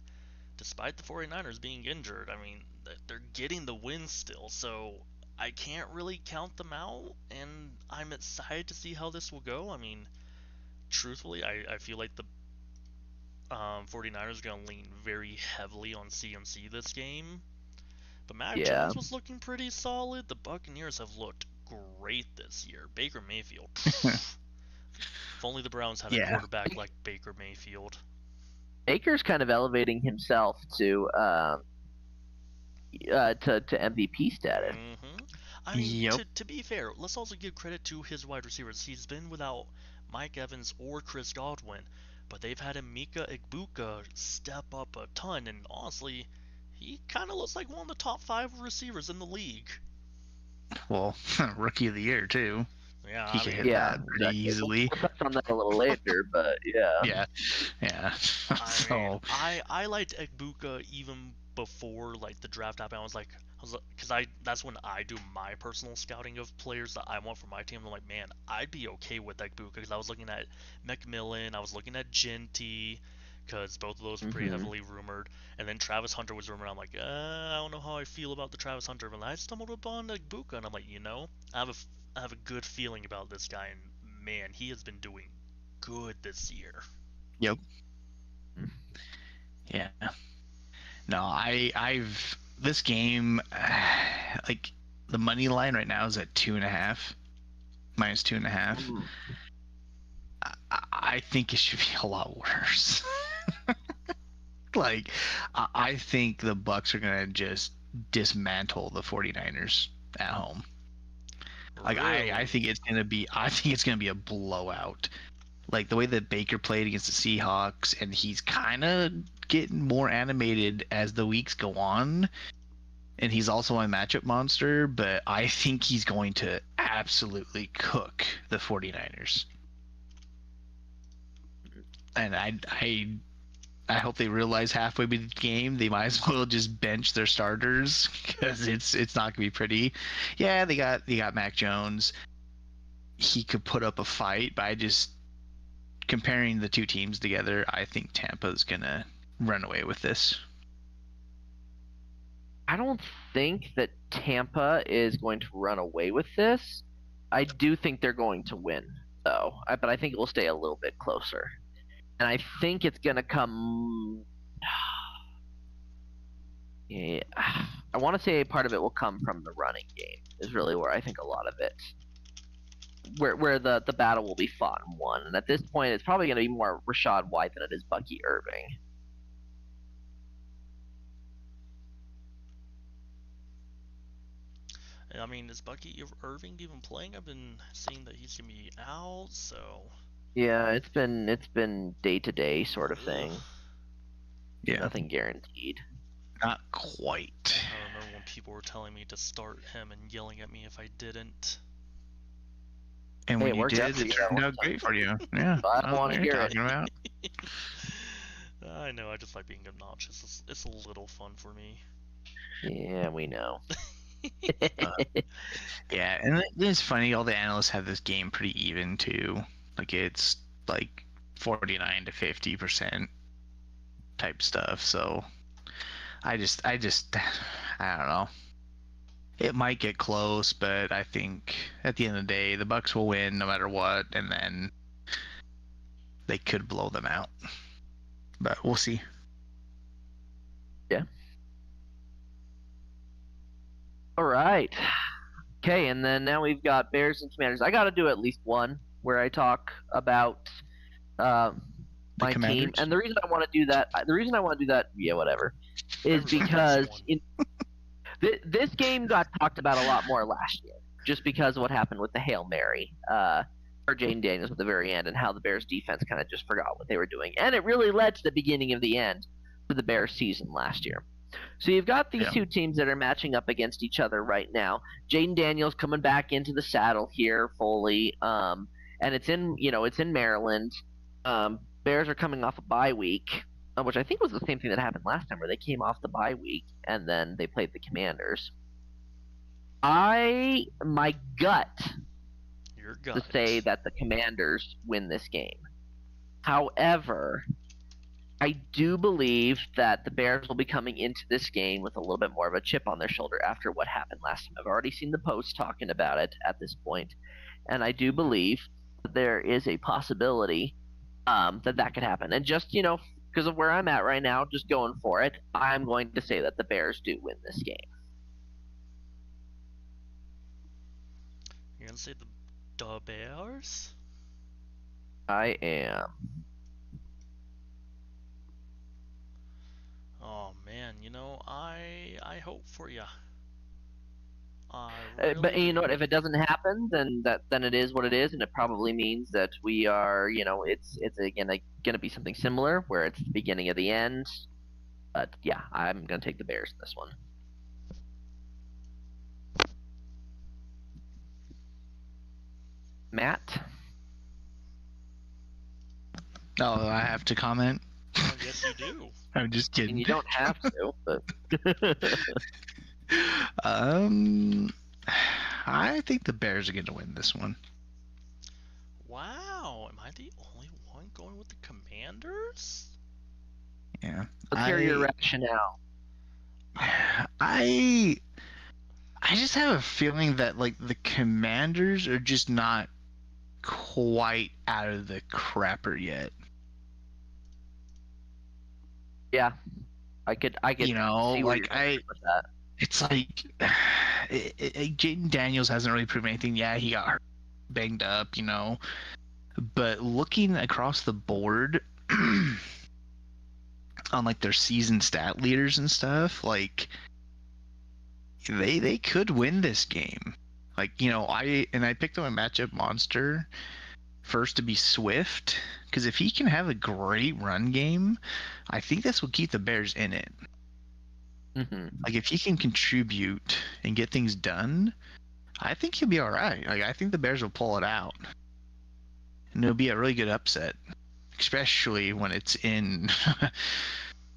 despite the 49ers being injured, I mean, they're getting the win still, so I can't really count them out, and I'm excited to see how this will go. I mean, truthfully, I feel like the 49ers are going to lean very heavily on CMC this game. But Mac Jones was looking pretty solid. The Buccaneers have looked great this year. Baker Mayfield. If only the Browns had a quarterback like Baker Mayfield. Baker's kind of elevating himself to MVP status. Mm-hmm. I mean, to be fair, let's also give credit to his wide receivers. He's been without Mike Evans or Chris Godwin, but they've had Emeka Egbuka step up a ton, and honestly, he kind of looks like one of the top 5 receivers in the league. Well, Rookie of the Year too. Yeah, he can hit that pretty easily. We'll touch on that a little later, but yeah. So I liked Egbuka even before like the draft happened. I was like, Because that's when I do my personal scouting of players that I want for my team. I'm like, man, I'd be okay with Ekbuka because I was looking at McMillan, I was looking at Ginty, because both of those were pretty heavily rumored, and then Travis Hunter was rumored. I'm like, I don't know how I feel about the Travis Hunter, but I stumbled upon Ekbuka, and I'm like, I have a good feeling about this guy, and man, he has been doing good this year. Yep. Yeah. No, I've this game, like the money line right now is at 2.5, minus 2.5. I think it should be a lot worse. Like, I think the Bucks are gonna just dismantle the 49ers at home. Like, Really? I think it's gonna be a blowout. Like the way that Baker played against the Seahawks, and he's kind of getting more animated as the weeks go on. And he's also a matchup monster, but I think he's going to absolutely cook the 49ers. And I hope they realize halfway through the game they might as well just bench their starters because it's not gonna be pretty. Yeah, they got Mac Jones. He could put up a fight, but comparing the two teams together, I think Tampa's gonna run away with this. I don't think that Tampa is going to run away with this. I do think they're going to win, though. But I think it will stay a little bit closer. And I think it's going to come. Yeah, I want to say part of it will come from the running game, is really where I think a lot of it. Where the battle will be fought and won. And at this point, it's probably going to be more Rachaad White than it is Bucky Irving. I mean, is Bucky Irving even playing? I've been seeing that he's gonna be out, so. Yeah, it's been day to day sort of thing. Yeah, nothing guaranteed. Not quite. I remember when people were telling me to start him and yelling at me if I didn't. And when you did, it turned out great for you. Yeah, I don't want to hear it. About. I know. I just like being obnoxious. It's a little fun for me. Yeah, we know. Yeah, and it's funny. All the analysts have this game pretty even too. Like it's like 49 to 50% type stuff. So I don't know. It might get close, but I think at the end of the day, the Bucks will win no matter what, and then they could blow them out. But we'll see. Yeah. All right. Okay, and then now we've got Bears and Commanders. I got to do at least one where I talk about my team. And the reason I want to do that, yeah, whatever, is because this game got talked about a lot more last year, just because of what happened with the Hail Mary for Jayden Daniels at the very end and how the Bears defense kind of just forgot what they were doing. And it really led to the beginning of the end for the Bears season last year. So you've got these two teams that are matching up against each other right now. Jayden Daniels coming back into the saddle here fully, and it's in Maryland. Bears are coming off a bye week, which I think was the same thing that happened last time, where they came off the bye week and then they played the Commanders. My gut to say that the Commanders win this game. However, I do believe that the Bears will be coming into this game with a little bit more of a chip on their shoulder after what happened last time. I've already seen the posts talking about it at this point, and I do believe that there is a possibility that could happen. And just, because of where I'm at right now, just going for it, I'm going to say that the Bears do win this game. You're going to say the Bears? I am. Oh man, I hope for you. But you know what? If it doesn't happen, then it is what it is, and it probably means that we are, it's again going to be something similar where it's the beginning of the end. But yeah, I'm going to take the Bears in this one. Matt? Oh, I have to comment? Yes, you do. I'm just kidding. And you don't have to, but... Um, I think the Bears are going to win this one. Wow, am I the only one going with the Commanders? Yeah. Let's hear your rationale. I just have a feeling that like the Commanders are just not quite out of the crapper yet. Yeah, I could You know, see where like you're going with that. it's like Jaden Daniels hasn't really proven anything. Yeah, he got hurt, banged up, you know. But looking across the board on like their season stat leaders and stuff, like they could win this game. Like, you know, I picked up a matchup monster first to be Swift, because if he can have a great run game, I think this will keep the Bears in it. Like if he can contribute and get things done, I think he'll be all right. Like I think the Bears will pull it out, and it'll be a really good upset, especially when it's in,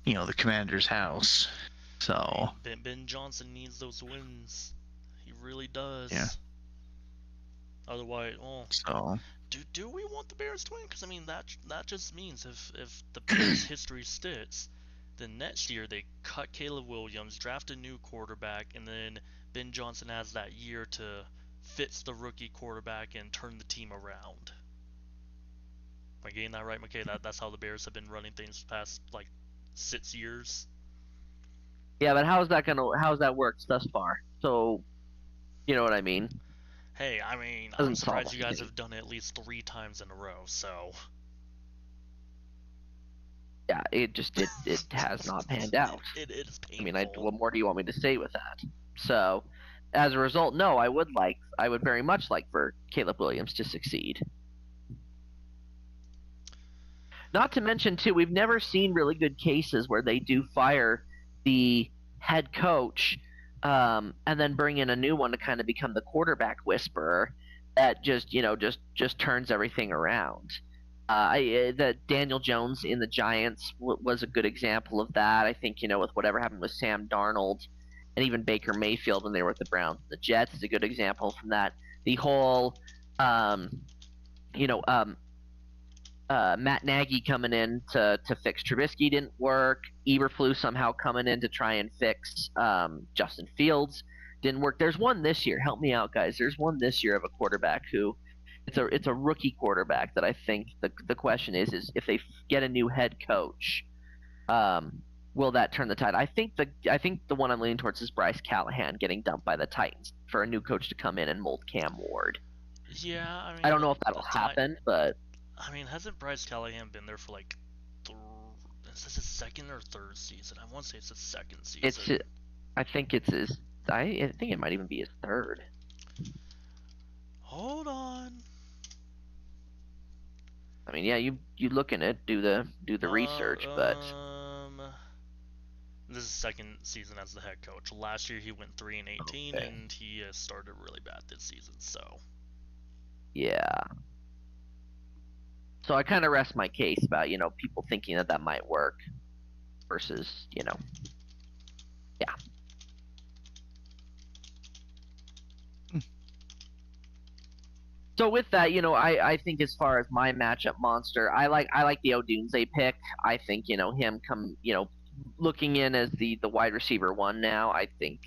you know, the Commander's house. So Ben Johnson needs those wins. He really does. Yeah. Otherwise, well, so do we want the Bears to win? Because I mean that just means if the Bears' history sticks, then next year they cut Caleb Williams, draft a new quarterback, and then Ben Johnson has that year to fix the rookie quarterback and turn the team around. Am I getting that right, McKay? That's how the Bears have been running things the past like 6 years. Yeah, but how's that worked thus far? So, you know what I mean? Hey, I mean, Doesn't I'm surprised solve you guys anything. have done it at least 3 times in a row. So Yeah, it has not panned out. It is painful. I mean, what more do you want me to say with that? So, as a result, no, I would very much like for Caleb Williams to succeed. Not to mention, too, we've never seen really good cases where they do fire the head coach and then bring in a new one to kind of become the quarterback whisperer that just turns everything around. That Daniel Jones in the Giants was a good example of that. I think, with whatever happened with Sam Darnold and even Baker Mayfield when they were with the Browns, the Jets is a good example from that. The whole, Matt Nagy coming in to fix Trubisky didn't work. Eberflus somehow coming in to try and fix Justin Fields didn't work. There's one this year. Help me out, guys. There's one this year of a quarterback who it's a rookie quarterback that I think the question is if they get a new head coach, will that turn the tide? I think the one I'm leaning towards is Bryce Callahan getting dumped by the Titans for a new coach to come in and mold Cam Ward. Yeah, I mean, I don't know if that'll happen, but I mean, hasn't Bryce Callahan been there for like is this his second or third season? I want to say it's his second season. I think it might even be his third. Hold on. I mean, yeah, you look in it, do the research, but this is his second season as the head coach. Last year he went 3-18, okay. And he started really bad this season. So yeah. So I kind of rest my case about people thinking that might work versus yeah. So with that, I think as far as my matchup monster, I like the Odunze pick. I think him looking in as the wide receiver one now. I think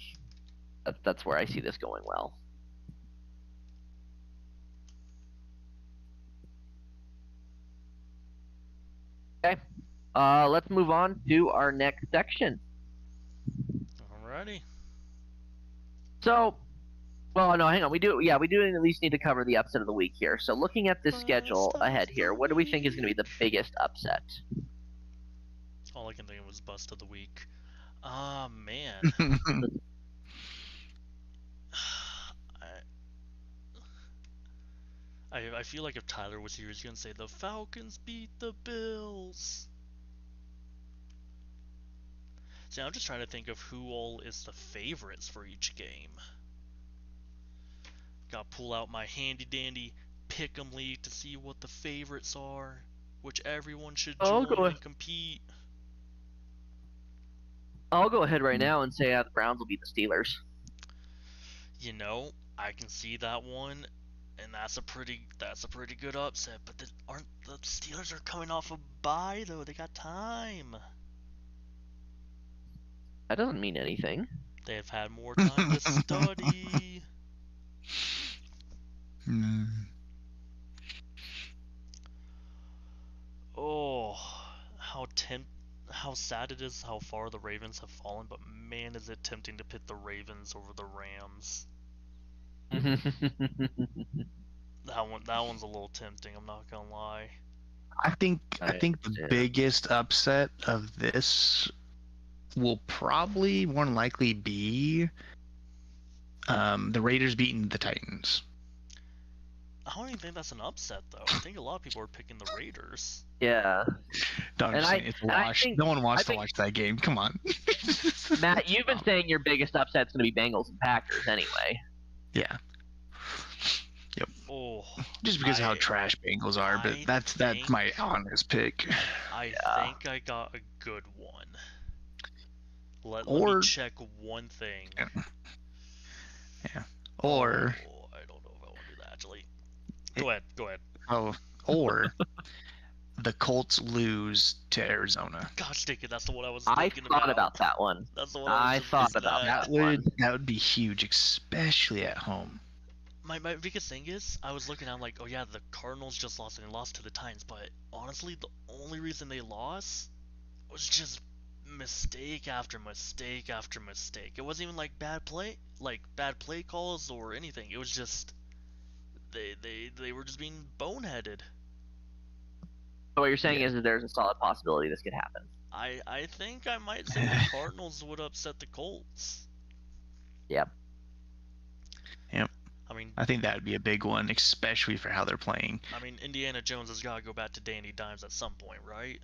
that's where I see this going well. Okay, let's move on to our next section. Alrighty. So. Well, no, hang on. We do at least need to cover the upset of the week here. So looking at this schedule ahead here, what do we think is going to be the biggest upset? All I can think of was bust of the week. Ah, man. I feel like if Tyler was here, he's going to say the Falcons beat the Bills. See, I'm just trying to think of who all is the favorites for each game. Gotta pull out my handy dandy pick'em league to see what the favorites are, which everyone should join and compete. I'll go ahead right now and say the Browns will beat the Steelers. You know, I can see that one, and that's a pretty good upset. But aren't the Steelers are coming off a bye though? They got time. That doesn't mean anything. They've had more time to study. Oh, how sad it is how far the Ravens have fallen, but man, is it tempting to pit the Ravens over the Rams. That one's a little tempting, I'm not gonna lie. I think the biggest upset of this will probably more than likely be the Raiders beating the Titans. I don't even think that's an upset though. I think a lot of people are picking the Raiders. Yeah. It's a wash. No one wants to watch that game. Come on. Matt, you've been saying your biggest upset's going to be Bengals and Packers anyway. Yeah. Yep. Oh. Just because of how trash Bengals are, but that's my honest pick. I think I got a good one. Let me check one thing. Yeah. Or I don't know if I want to do that actually. Go ahead. Oh, or the Colts lose to Arizona. Gosh, dang it, that's the one I was thinking about. I thought about that one. That's the one I thought about that one. That would be huge, especially at home. My biggest thing is, I was looking, I'm like, oh yeah, the Cardinals just lost and they lost to the Titans, but honestly, the only reason they lost was just mistake after mistake after mistake. It wasn't even like bad play calls or anything. It was just they were just being boneheaded. So what you're saying is that there's a solid possibility this could happen. I think I might say the Cardinals would upset the Colts. Yep. I mean, I think that would be a big one, especially for how they're playing. I mean, Indiana Jones has got to go back to Danny Dimes at some point, right?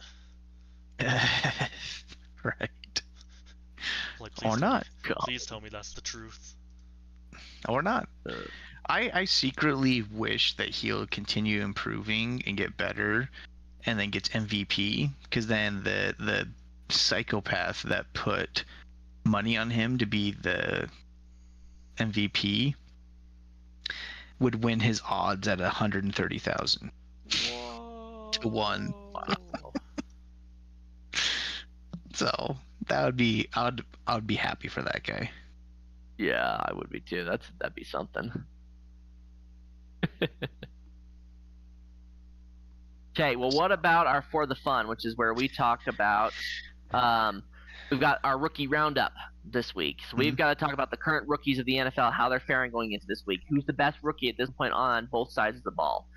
Right. Like, or not. Please tell me that's the truth. Or not. I secretly wish that he'll continue improving and get better and then gets MVP, because then the psychopath that put money on him to be the MVP would win his odds at 130,000 to 1. Wow. So that would be I would be happy for that guy. Yeah, I would be too. That'd be something. Okay, well, what about our For the Fun, which is where we talk about we've got our rookie roundup this week. So we've got to talk about the current rookies of the NFL, how they're faring going into this week, who's the best rookie at this point on both sides of the ball.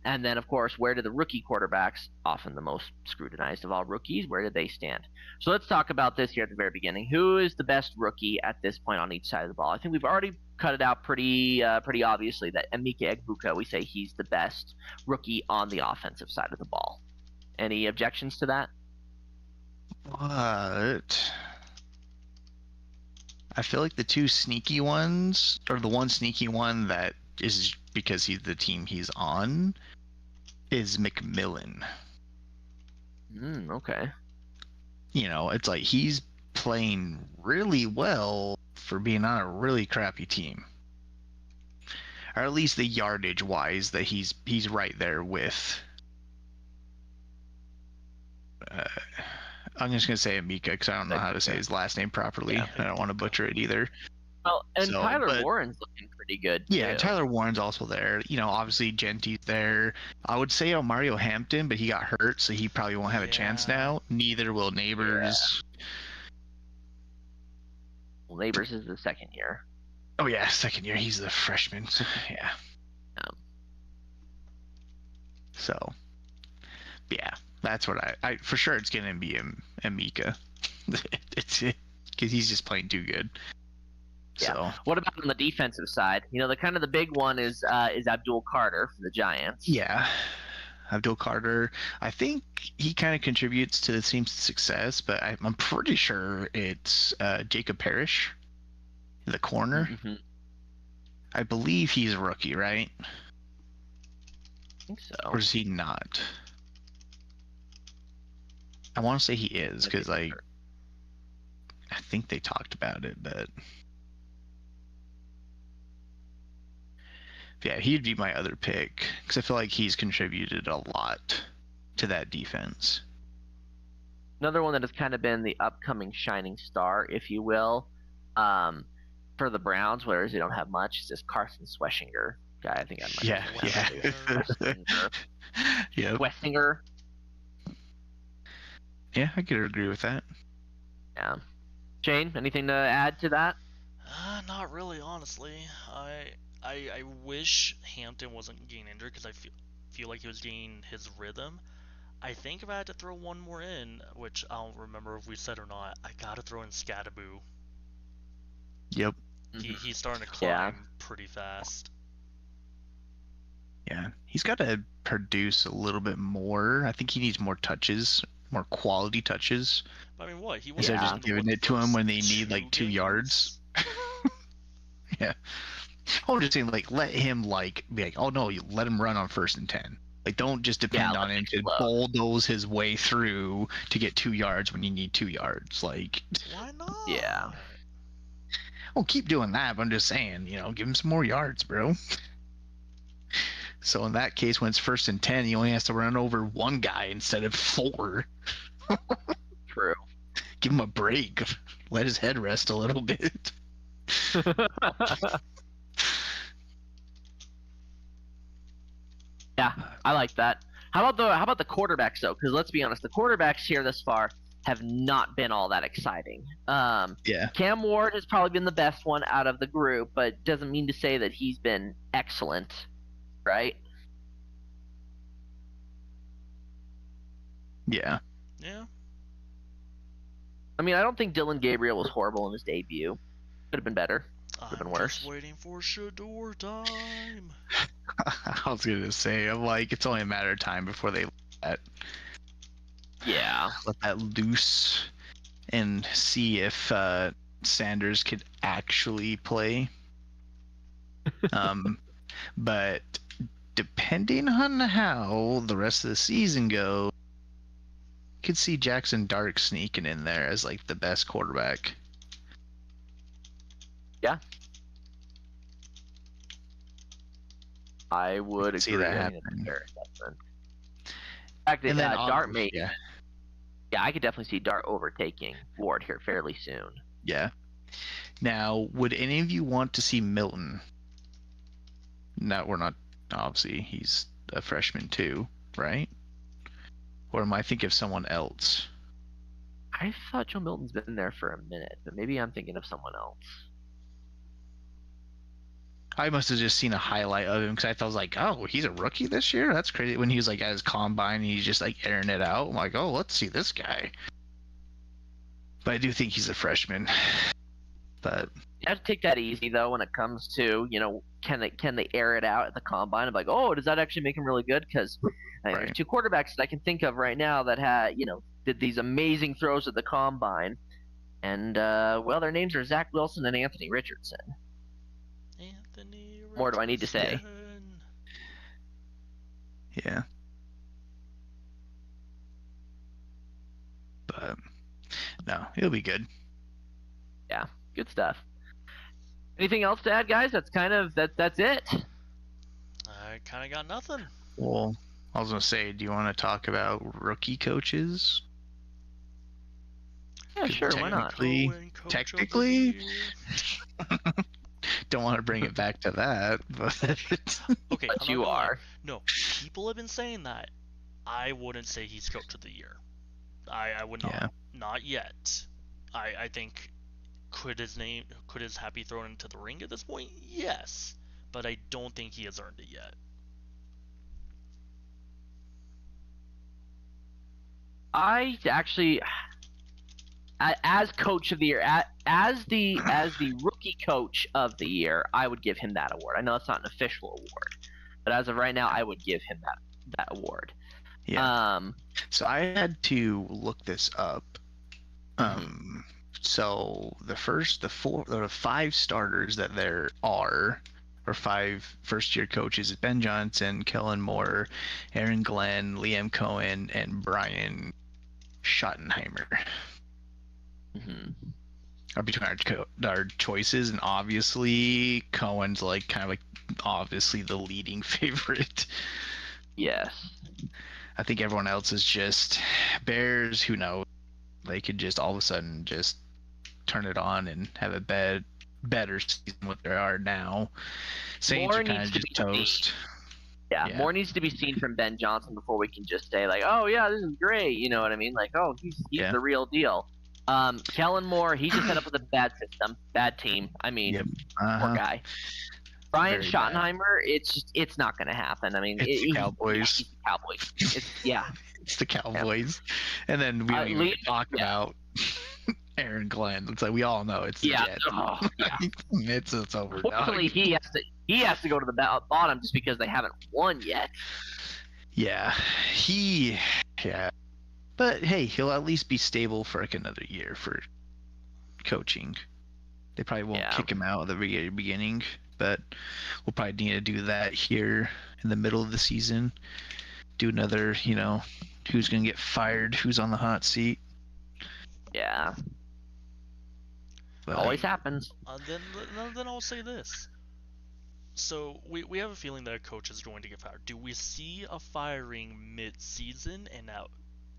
And then, of course, where do the rookie quarterbacks, often the most scrutinized of all rookies, where do they stand? So let's talk about this here at the very beginning. Who is the best rookie at this point on each side of the ball? I think we've already cut it out pretty obviously that Emeka Egbuka, we say he's the best rookie on the offensive side of the ball. Any objections to that? What? I feel like the two sneaky ones, or the one sneaky one that is because he's the team he's on, is McMillan. Okay. You know, it's like he's playing really well for being on a really crappy team. Or at least the yardage wise that he's right there with I'm just gonna say Emeka because I don't know how to say his last name properly. Yeah, I don't want to butcher it either. Well, and Tyler Warren's looking pretty good. Yeah, too. Tyler Warren's also there. You know, obviously Genty's there. I would say Mario Hampton, but he got hurt, so he probably won't have a chance now. Neither will Neighbors. Yeah. Well, Neighbors is the second year. Oh yeah, second year. He's the freshman. Yeah. So, yeah, that's what I for sure it's gonna be Emeka. It's because he's just playing too good. Yeah. So. What about on the defensive side? You know, the big one is Abdul Carter for the Giants. Yeah, Abdul Carter. I think he kind of contributes to the team's success, but I'm pretty sure it's Jacob Parrish, the corner. Mm-hmm. I believe he's a rookie, right? I think so. Or is he not? I want to say he is because I think they talked about it, but Yeah, he'd be my other pick because I feel like he's contributed a lot to that defense. Another one that has kind of been the upcoming shining star, if you will, for the Browns, whereas they don't have much, is just Carson Schwessinger. Guy, I think I might Wessinger. Yep. Wessinger. Yeah, I could agree with that. Yeah. Shane, anything to add to that? Not really, honestly. I wish Hampton wasn't getting injured because I feel like he was getting his rhythm. I think if I had to throw one more in, which I don't remember if we said or not, I gotta throw in Scadaboo. Yep. He's starting to climb pretty fast. Yeah, he's got to produce a little bit more. I think he needs more touches, more quality touches. I mean, what? He was instead of just giving it to him when they need like 2 yards. Yeah. I'm just saying, like, let him be like, oh no, you let him run on 1st and 10. Like, don't just depend on him to bulldoze his way through to get 2 yards when you need 2 yards. Like, why not? Yeah. Well, keep doing that. But I'm just saying, give him some more yards, bro. So in that case, when it's 1st and 10, he only has to run over 1 guy instead of 4. True. Give him a break. Let his head rest a little bit. Yeah, I like that. How about the quarterbacks though? Because let's be honest, the quarterbacks here thus far have not been all that exciting. Yeah. Cam Ward has probably been the best one out of the group, but doesn't mean to say that he's been excellent, right? Yeah. Yeah. I mean, I don't think Dylan Gabriel was horrible in his debut. Could have been better. Could have been worse. Just waiting for Shador time. I was gonna say, I'm like, it's only a matter of time before they let that loose and see if Sanders could actually play. But depending on how the rest of the season goes, you could see Jackson Dart sneaking in there as like the best quarterback. Yeah. I would agree. See that happen. In fact, And then Dart may. Yeah. Yeah, I could definitely see Dart overtaking Ward here fairly soon. Yeah. Now, would any of you want to see Milton? No, we're not. Obviously, he's a freshman too, right? Or am I thinking of someone else? I thought Joe Milton's been there for a minute, but maybe I'm thinking of someone else. I must have just seen a highlight of him because I thought I was like, oh, he's a rookie this year? That's crazy. When he was like at his combine, he's just like airing it out. I'm like, oh, let's see this guy. But I do think he's a freshman. But You have to take that easy though when it comes to, can they air it out at the combine? I'm like, oh, does that actually make him really good? Because there's 2 quarterbacks that I can think of right now that did these amazing throws at the combine, and well, their names are Zach Wilson and Anthony Richardson. More do I need to say? Yeah. But no, it'll be good. Yeah, good stuff. Anything else to add, guys? That's it. I kind of got nothing. Well, I was gonna say, do you want to talk about rookie coaches? Yeah, sure. Why not? Technically, don't want to bring it back to that, but okay, but you are. No, people have been saying that. I wouldn't say he's coach of the year. I would not. Yeah. Not yet. I think could his hat be thrown into the ring at this point? Yes, but I don't think he has earned it yet. I actually, as coach of the year, as the rookie coach of the year, I would give him that award. I know it's not an official award, but as of right now, I would give him that award. Yeah. So I had to look this up. So the 5 starters that there are, or 5 first-year coaches, is Ben Johnson, Kellen Moore, Aaron Glenn, Liam Cohen, and Brian Schottenheimer. are between our choices, and obviously Cohen's like kind of like obviously the leading favorite. Yes. I think everyone else is just Bears. Who knows? They could just all of a sudden just turn it on and have a better season than what they are now. Saints More are kind needs of to just be toast. seen. Yeah, more needs to be seen from Ben Johnson before we can just say like, oh yeah, this is great. You know what I mean? Like, oh, he's the real deal. Kellen Moore, he just set up with a bad system, bad team. I mean, poor guy. Brian Very Schottenheimer, it's not going to happen. I mean, it's the Cowboys. He's the Cowboys. It's the Cowboys. And then we don't even talk about Aaron Glenn. It's like we all know it's the Jets. Oh, yeah. It's over. Hopefully he has to go to the bottom just because they haven't won yet. Yeah, but hey, he'll at least be stable for like another year for coaching. They probably won't kick him out at the very beginning, but we'll probably need to do that here in the middle of the season. Do another, who's gonna get fired, who's on the hot seat. Yeah. But, always happens. Then I'll say this. So we have a feeling that a coach is going to get fired. Do we see a firing mid-season?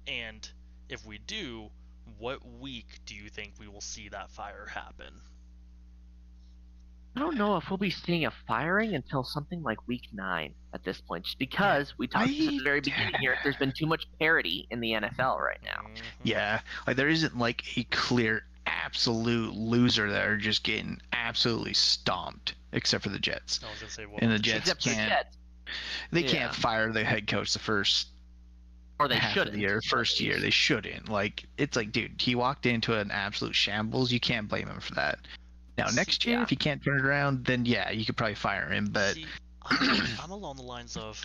And if we do, what week do you think we will see that fire happen? I don't know if we'll be seeing a firing until something like week 9 at this point, just because we talked at the very beginning here. There's been too much parity in the NFL right now. Mm-hmm. Yeah, like there isn't like a clear absolute loser that are just getting absolutely stomped, except for the Jets. I was gonna say, and the Jets can't fire the head coach the first. Or they shouldn't. First year, they shouldn't. Like, it's like, dude, he walked into an absolute shambles. You can't blame him for that. Now, next year, if he can't turn it around, then yeah, you could probably fire him. But I'm along the lines of,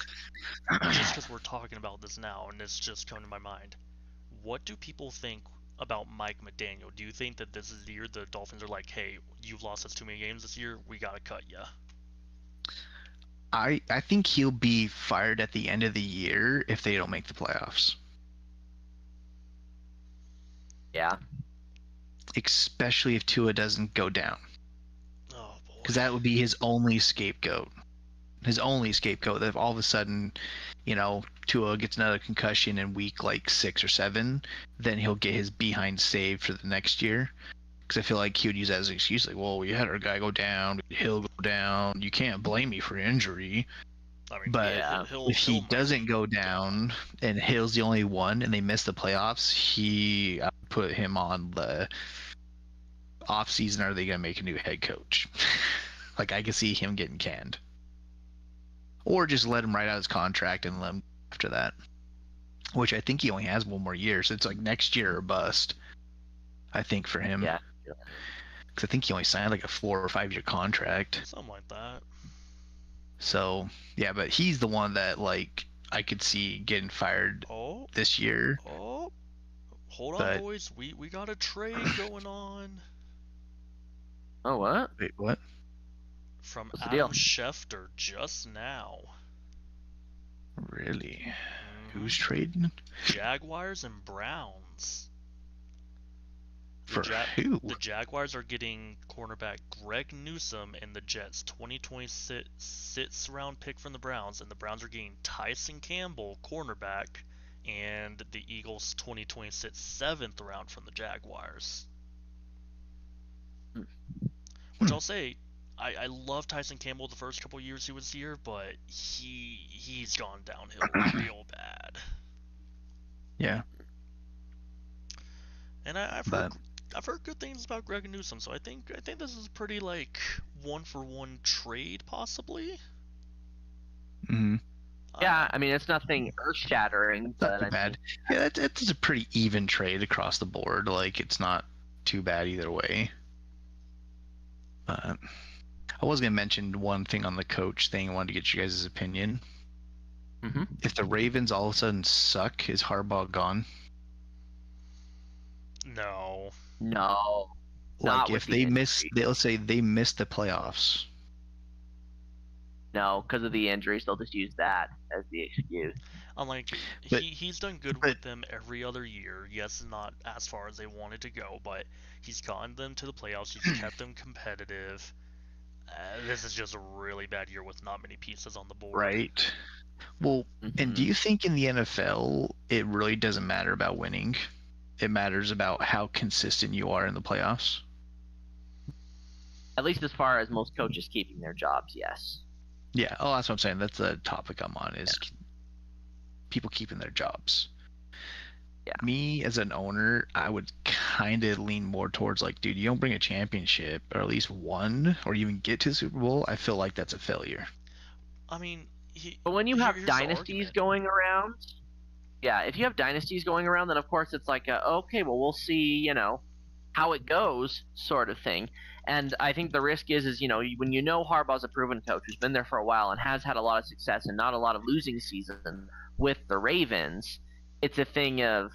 just because we're talking about this now, and it's just coming to my mind, what do people think about Mike McDaniel? Do you think that this is the year the Dolphins are like, hey, you've lost us too many games this year, we gotta cut ya? I think he'll be fired at the end of the year if they don't make the playoffs. Yeah. Especially if Tua doesn't go down. Oh boy. Because that would be his only scapegoat. His only scapegoat. That if all of a sudden, Tua gets another concussion in week like 6 or 7, then he'll get his behind saved for the next year. Because I feel like he would use that as an excuse, like, well, we had our guy go down, he'll go down, you can't blame me for injury. I mean, but if he doesn't go down and Hill's the only one and they miss the playoffs, I put him on the off season. Are they going to make a new head coach? Like, I can see him getting canned. Or just let him write out his contract and let him after that. Which I think he only has one more year, so it's like next year or bust, I think, for him. Yeah. Because I think he only signed like a 4 or 5 year contract. Something like that. So, yeah, but he's the one that, like, I could see getting fired this year. Oh, hold on, boys. We got a trade going on. Oh, what? Wait, what? From Adam Schefter just now. Really? Mm-hmm. Who's trading? Jaguars and Browns. For who? The Jaguars are getting cornerback Greg Newsome and the Jets' 2026 round pick from the Browns, and the Browns are getting Tyson Campbell, cornerback, and the Eagles' 2026 7th round from the Jaguars. Which I'll say, I love Tyson Campbell the first couple years he was here, but he's gone downhill real bad. Yeah. And I've heard good things about Greg Newsome, so I think this is pretty like 1-for-1 trade possibly. Mm-hmm. Yeah, I mean it's nothing earth-shattering, but not bad. Yeah, it's a pretty even trade across the board. Like it's not too bad either way. I was gonna mention one thing on the coach thing. I wanted to get you guys' opinion. Mm-hmm. If the Ravens all of a sudden suck, is Harbaugh gone? No. Like if they miss, let's say they missed the playoffs. No, because of the injuries, they'll just use that as the excuse. I'm like, But- he's done good but- with them every other year. Yes, not as far as they wanted to go, but he's gotten them to the playoffs. He's kept them competitive. This is just a really bad year with not many pieces on the board. Right. Well, and do you think in the NFL it really doesn't matter about winning? It matters about how consistent you are in the playoffs? At least as far as most coaches keeping their jobs, yes. Yeah. Oh, that's what I'm saying. That's the topic I'm on is people keeping their jobs. Yeah. Me as an owner, I would kind of lean more towards like, dude, you don't bring a championship or at least one or even get to the Super Bowl. I feel like that's a failure. I mean, But when you have here's the dynasties argument. going around, yeah, if you have dynasties going around, then of course it's like, okay, well, we'll see, how it goes, sort of thing. And I think the risk is when Harbaugh's a proven coach who's been there for a while and has had a lot of success and not a lot of losing season with the Ravens, it's a thing of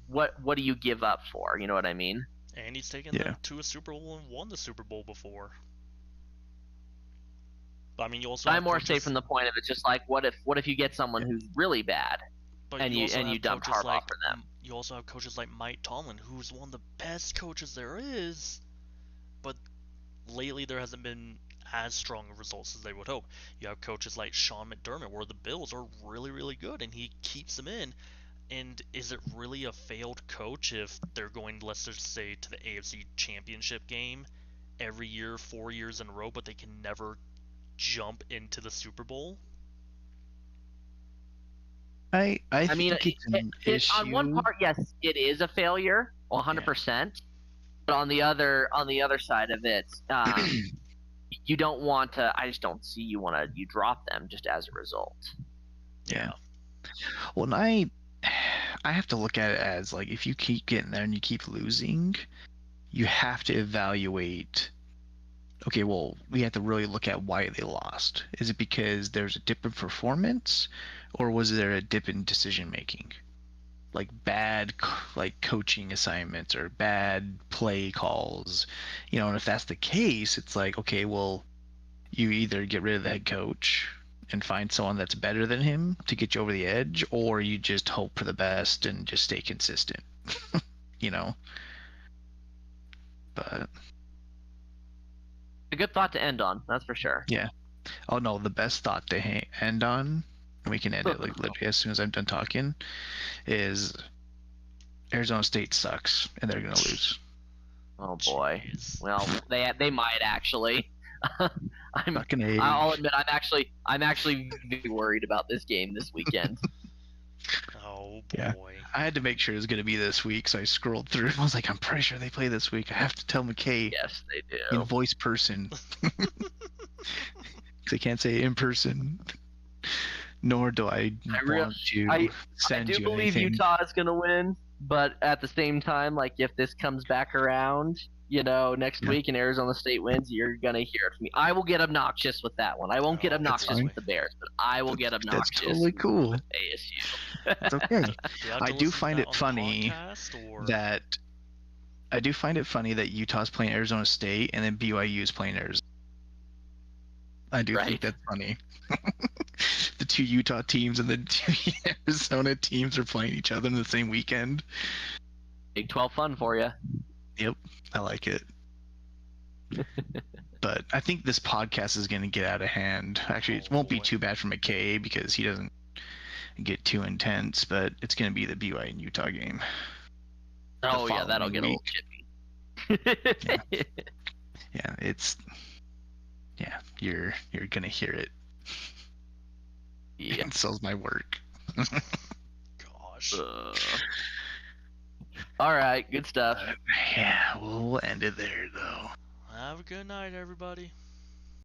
what do you give up for? You know what I mean? And he's taken them to a Super Bowl and won the Super Bowl before. But I mean, you also I'm have more coaches, safe from the point of it's just like, what if you get someone who's really bad but and also you have dump coaches Harbaugh like, for them? You also have coaches like Mike Tomlin, who's one of the best coaches there is, but lately there hasn't been as strong of results as they would hope. You have coaches like Sean McDermott, where the Bills are really, really good, and he keeps them in. And is it really a failed coach if they're going, let's just say, to the AFC Championship game every year, 4 years in a row, but they can never jump into the Super Bowl? I mean, think it's an issue. on one part, yes, it is a failure, 100%. But on the other side of it, you don't want to. I just don't see you drop them just as a result. Yeah. Well, and I have to look at it as like if you keep getting there and you keep losing, you have to evaluate. Okay, well, we have to really look at why they lost. Is it because there's a dip in performance, or was there a dip in decision making, like bad coaching assignments or bad play calls? And if that's the case, it's like, okay, well, you either get rid of the head coach and find someone that's better than him to get you over the edge, or you just hope for the best and just stay consistent. But A good thought to end on, that's for sure. yeah. Oh no, the best thought to end on, and we can end it like literally as soon as I'm done talking, is Arizona State sucks and they're gonna lose. Oh boy. Jeez. Well, they might actually. Fucking A. I'll admit I'm actually very worried about this game this weekend. Oh Yeah. boy. I had to make sure it was gonna be this week, so I scrolled through. I was like, I'm pretty sure they play this week. I have to tell McKay Yes, they in do. voice person. They can't say in person. Nor do I want to I send do you believe anything. Utah is going to win, but at the same time, like if this comes back around, next Yeah. week and Arizona State wins, you're going to hear it from me. I will get obnoxious with that one. I won't get Oh, obnoxious fine. with the Bears, but I will get That's obnoxious totally cool. with ASU. It's okay. Do you have I to do listen to find that it on the funny podcast, or... that I do find it funny that Utah's playing Arizona State and then BYU is playing Arizona. I do Right. think that's funny. The two Utah teams and the two Arizona teams are playing each other in the same weekend. Big 12 fun for you. Yep, I like it. But I think this podcast is going to get out of hand. Actually, it Oh, won't be boy. too bad for McKay because he doesn't get too intense, but it's going to be the BYU and Utah game. Oh yeah, that'll following get a little chippy. Yeah, you're going to hear it. Yeah. And so's my work. Gosh. All right, good stuff. Yeah, we'll end it there though. Have a good night, everybody.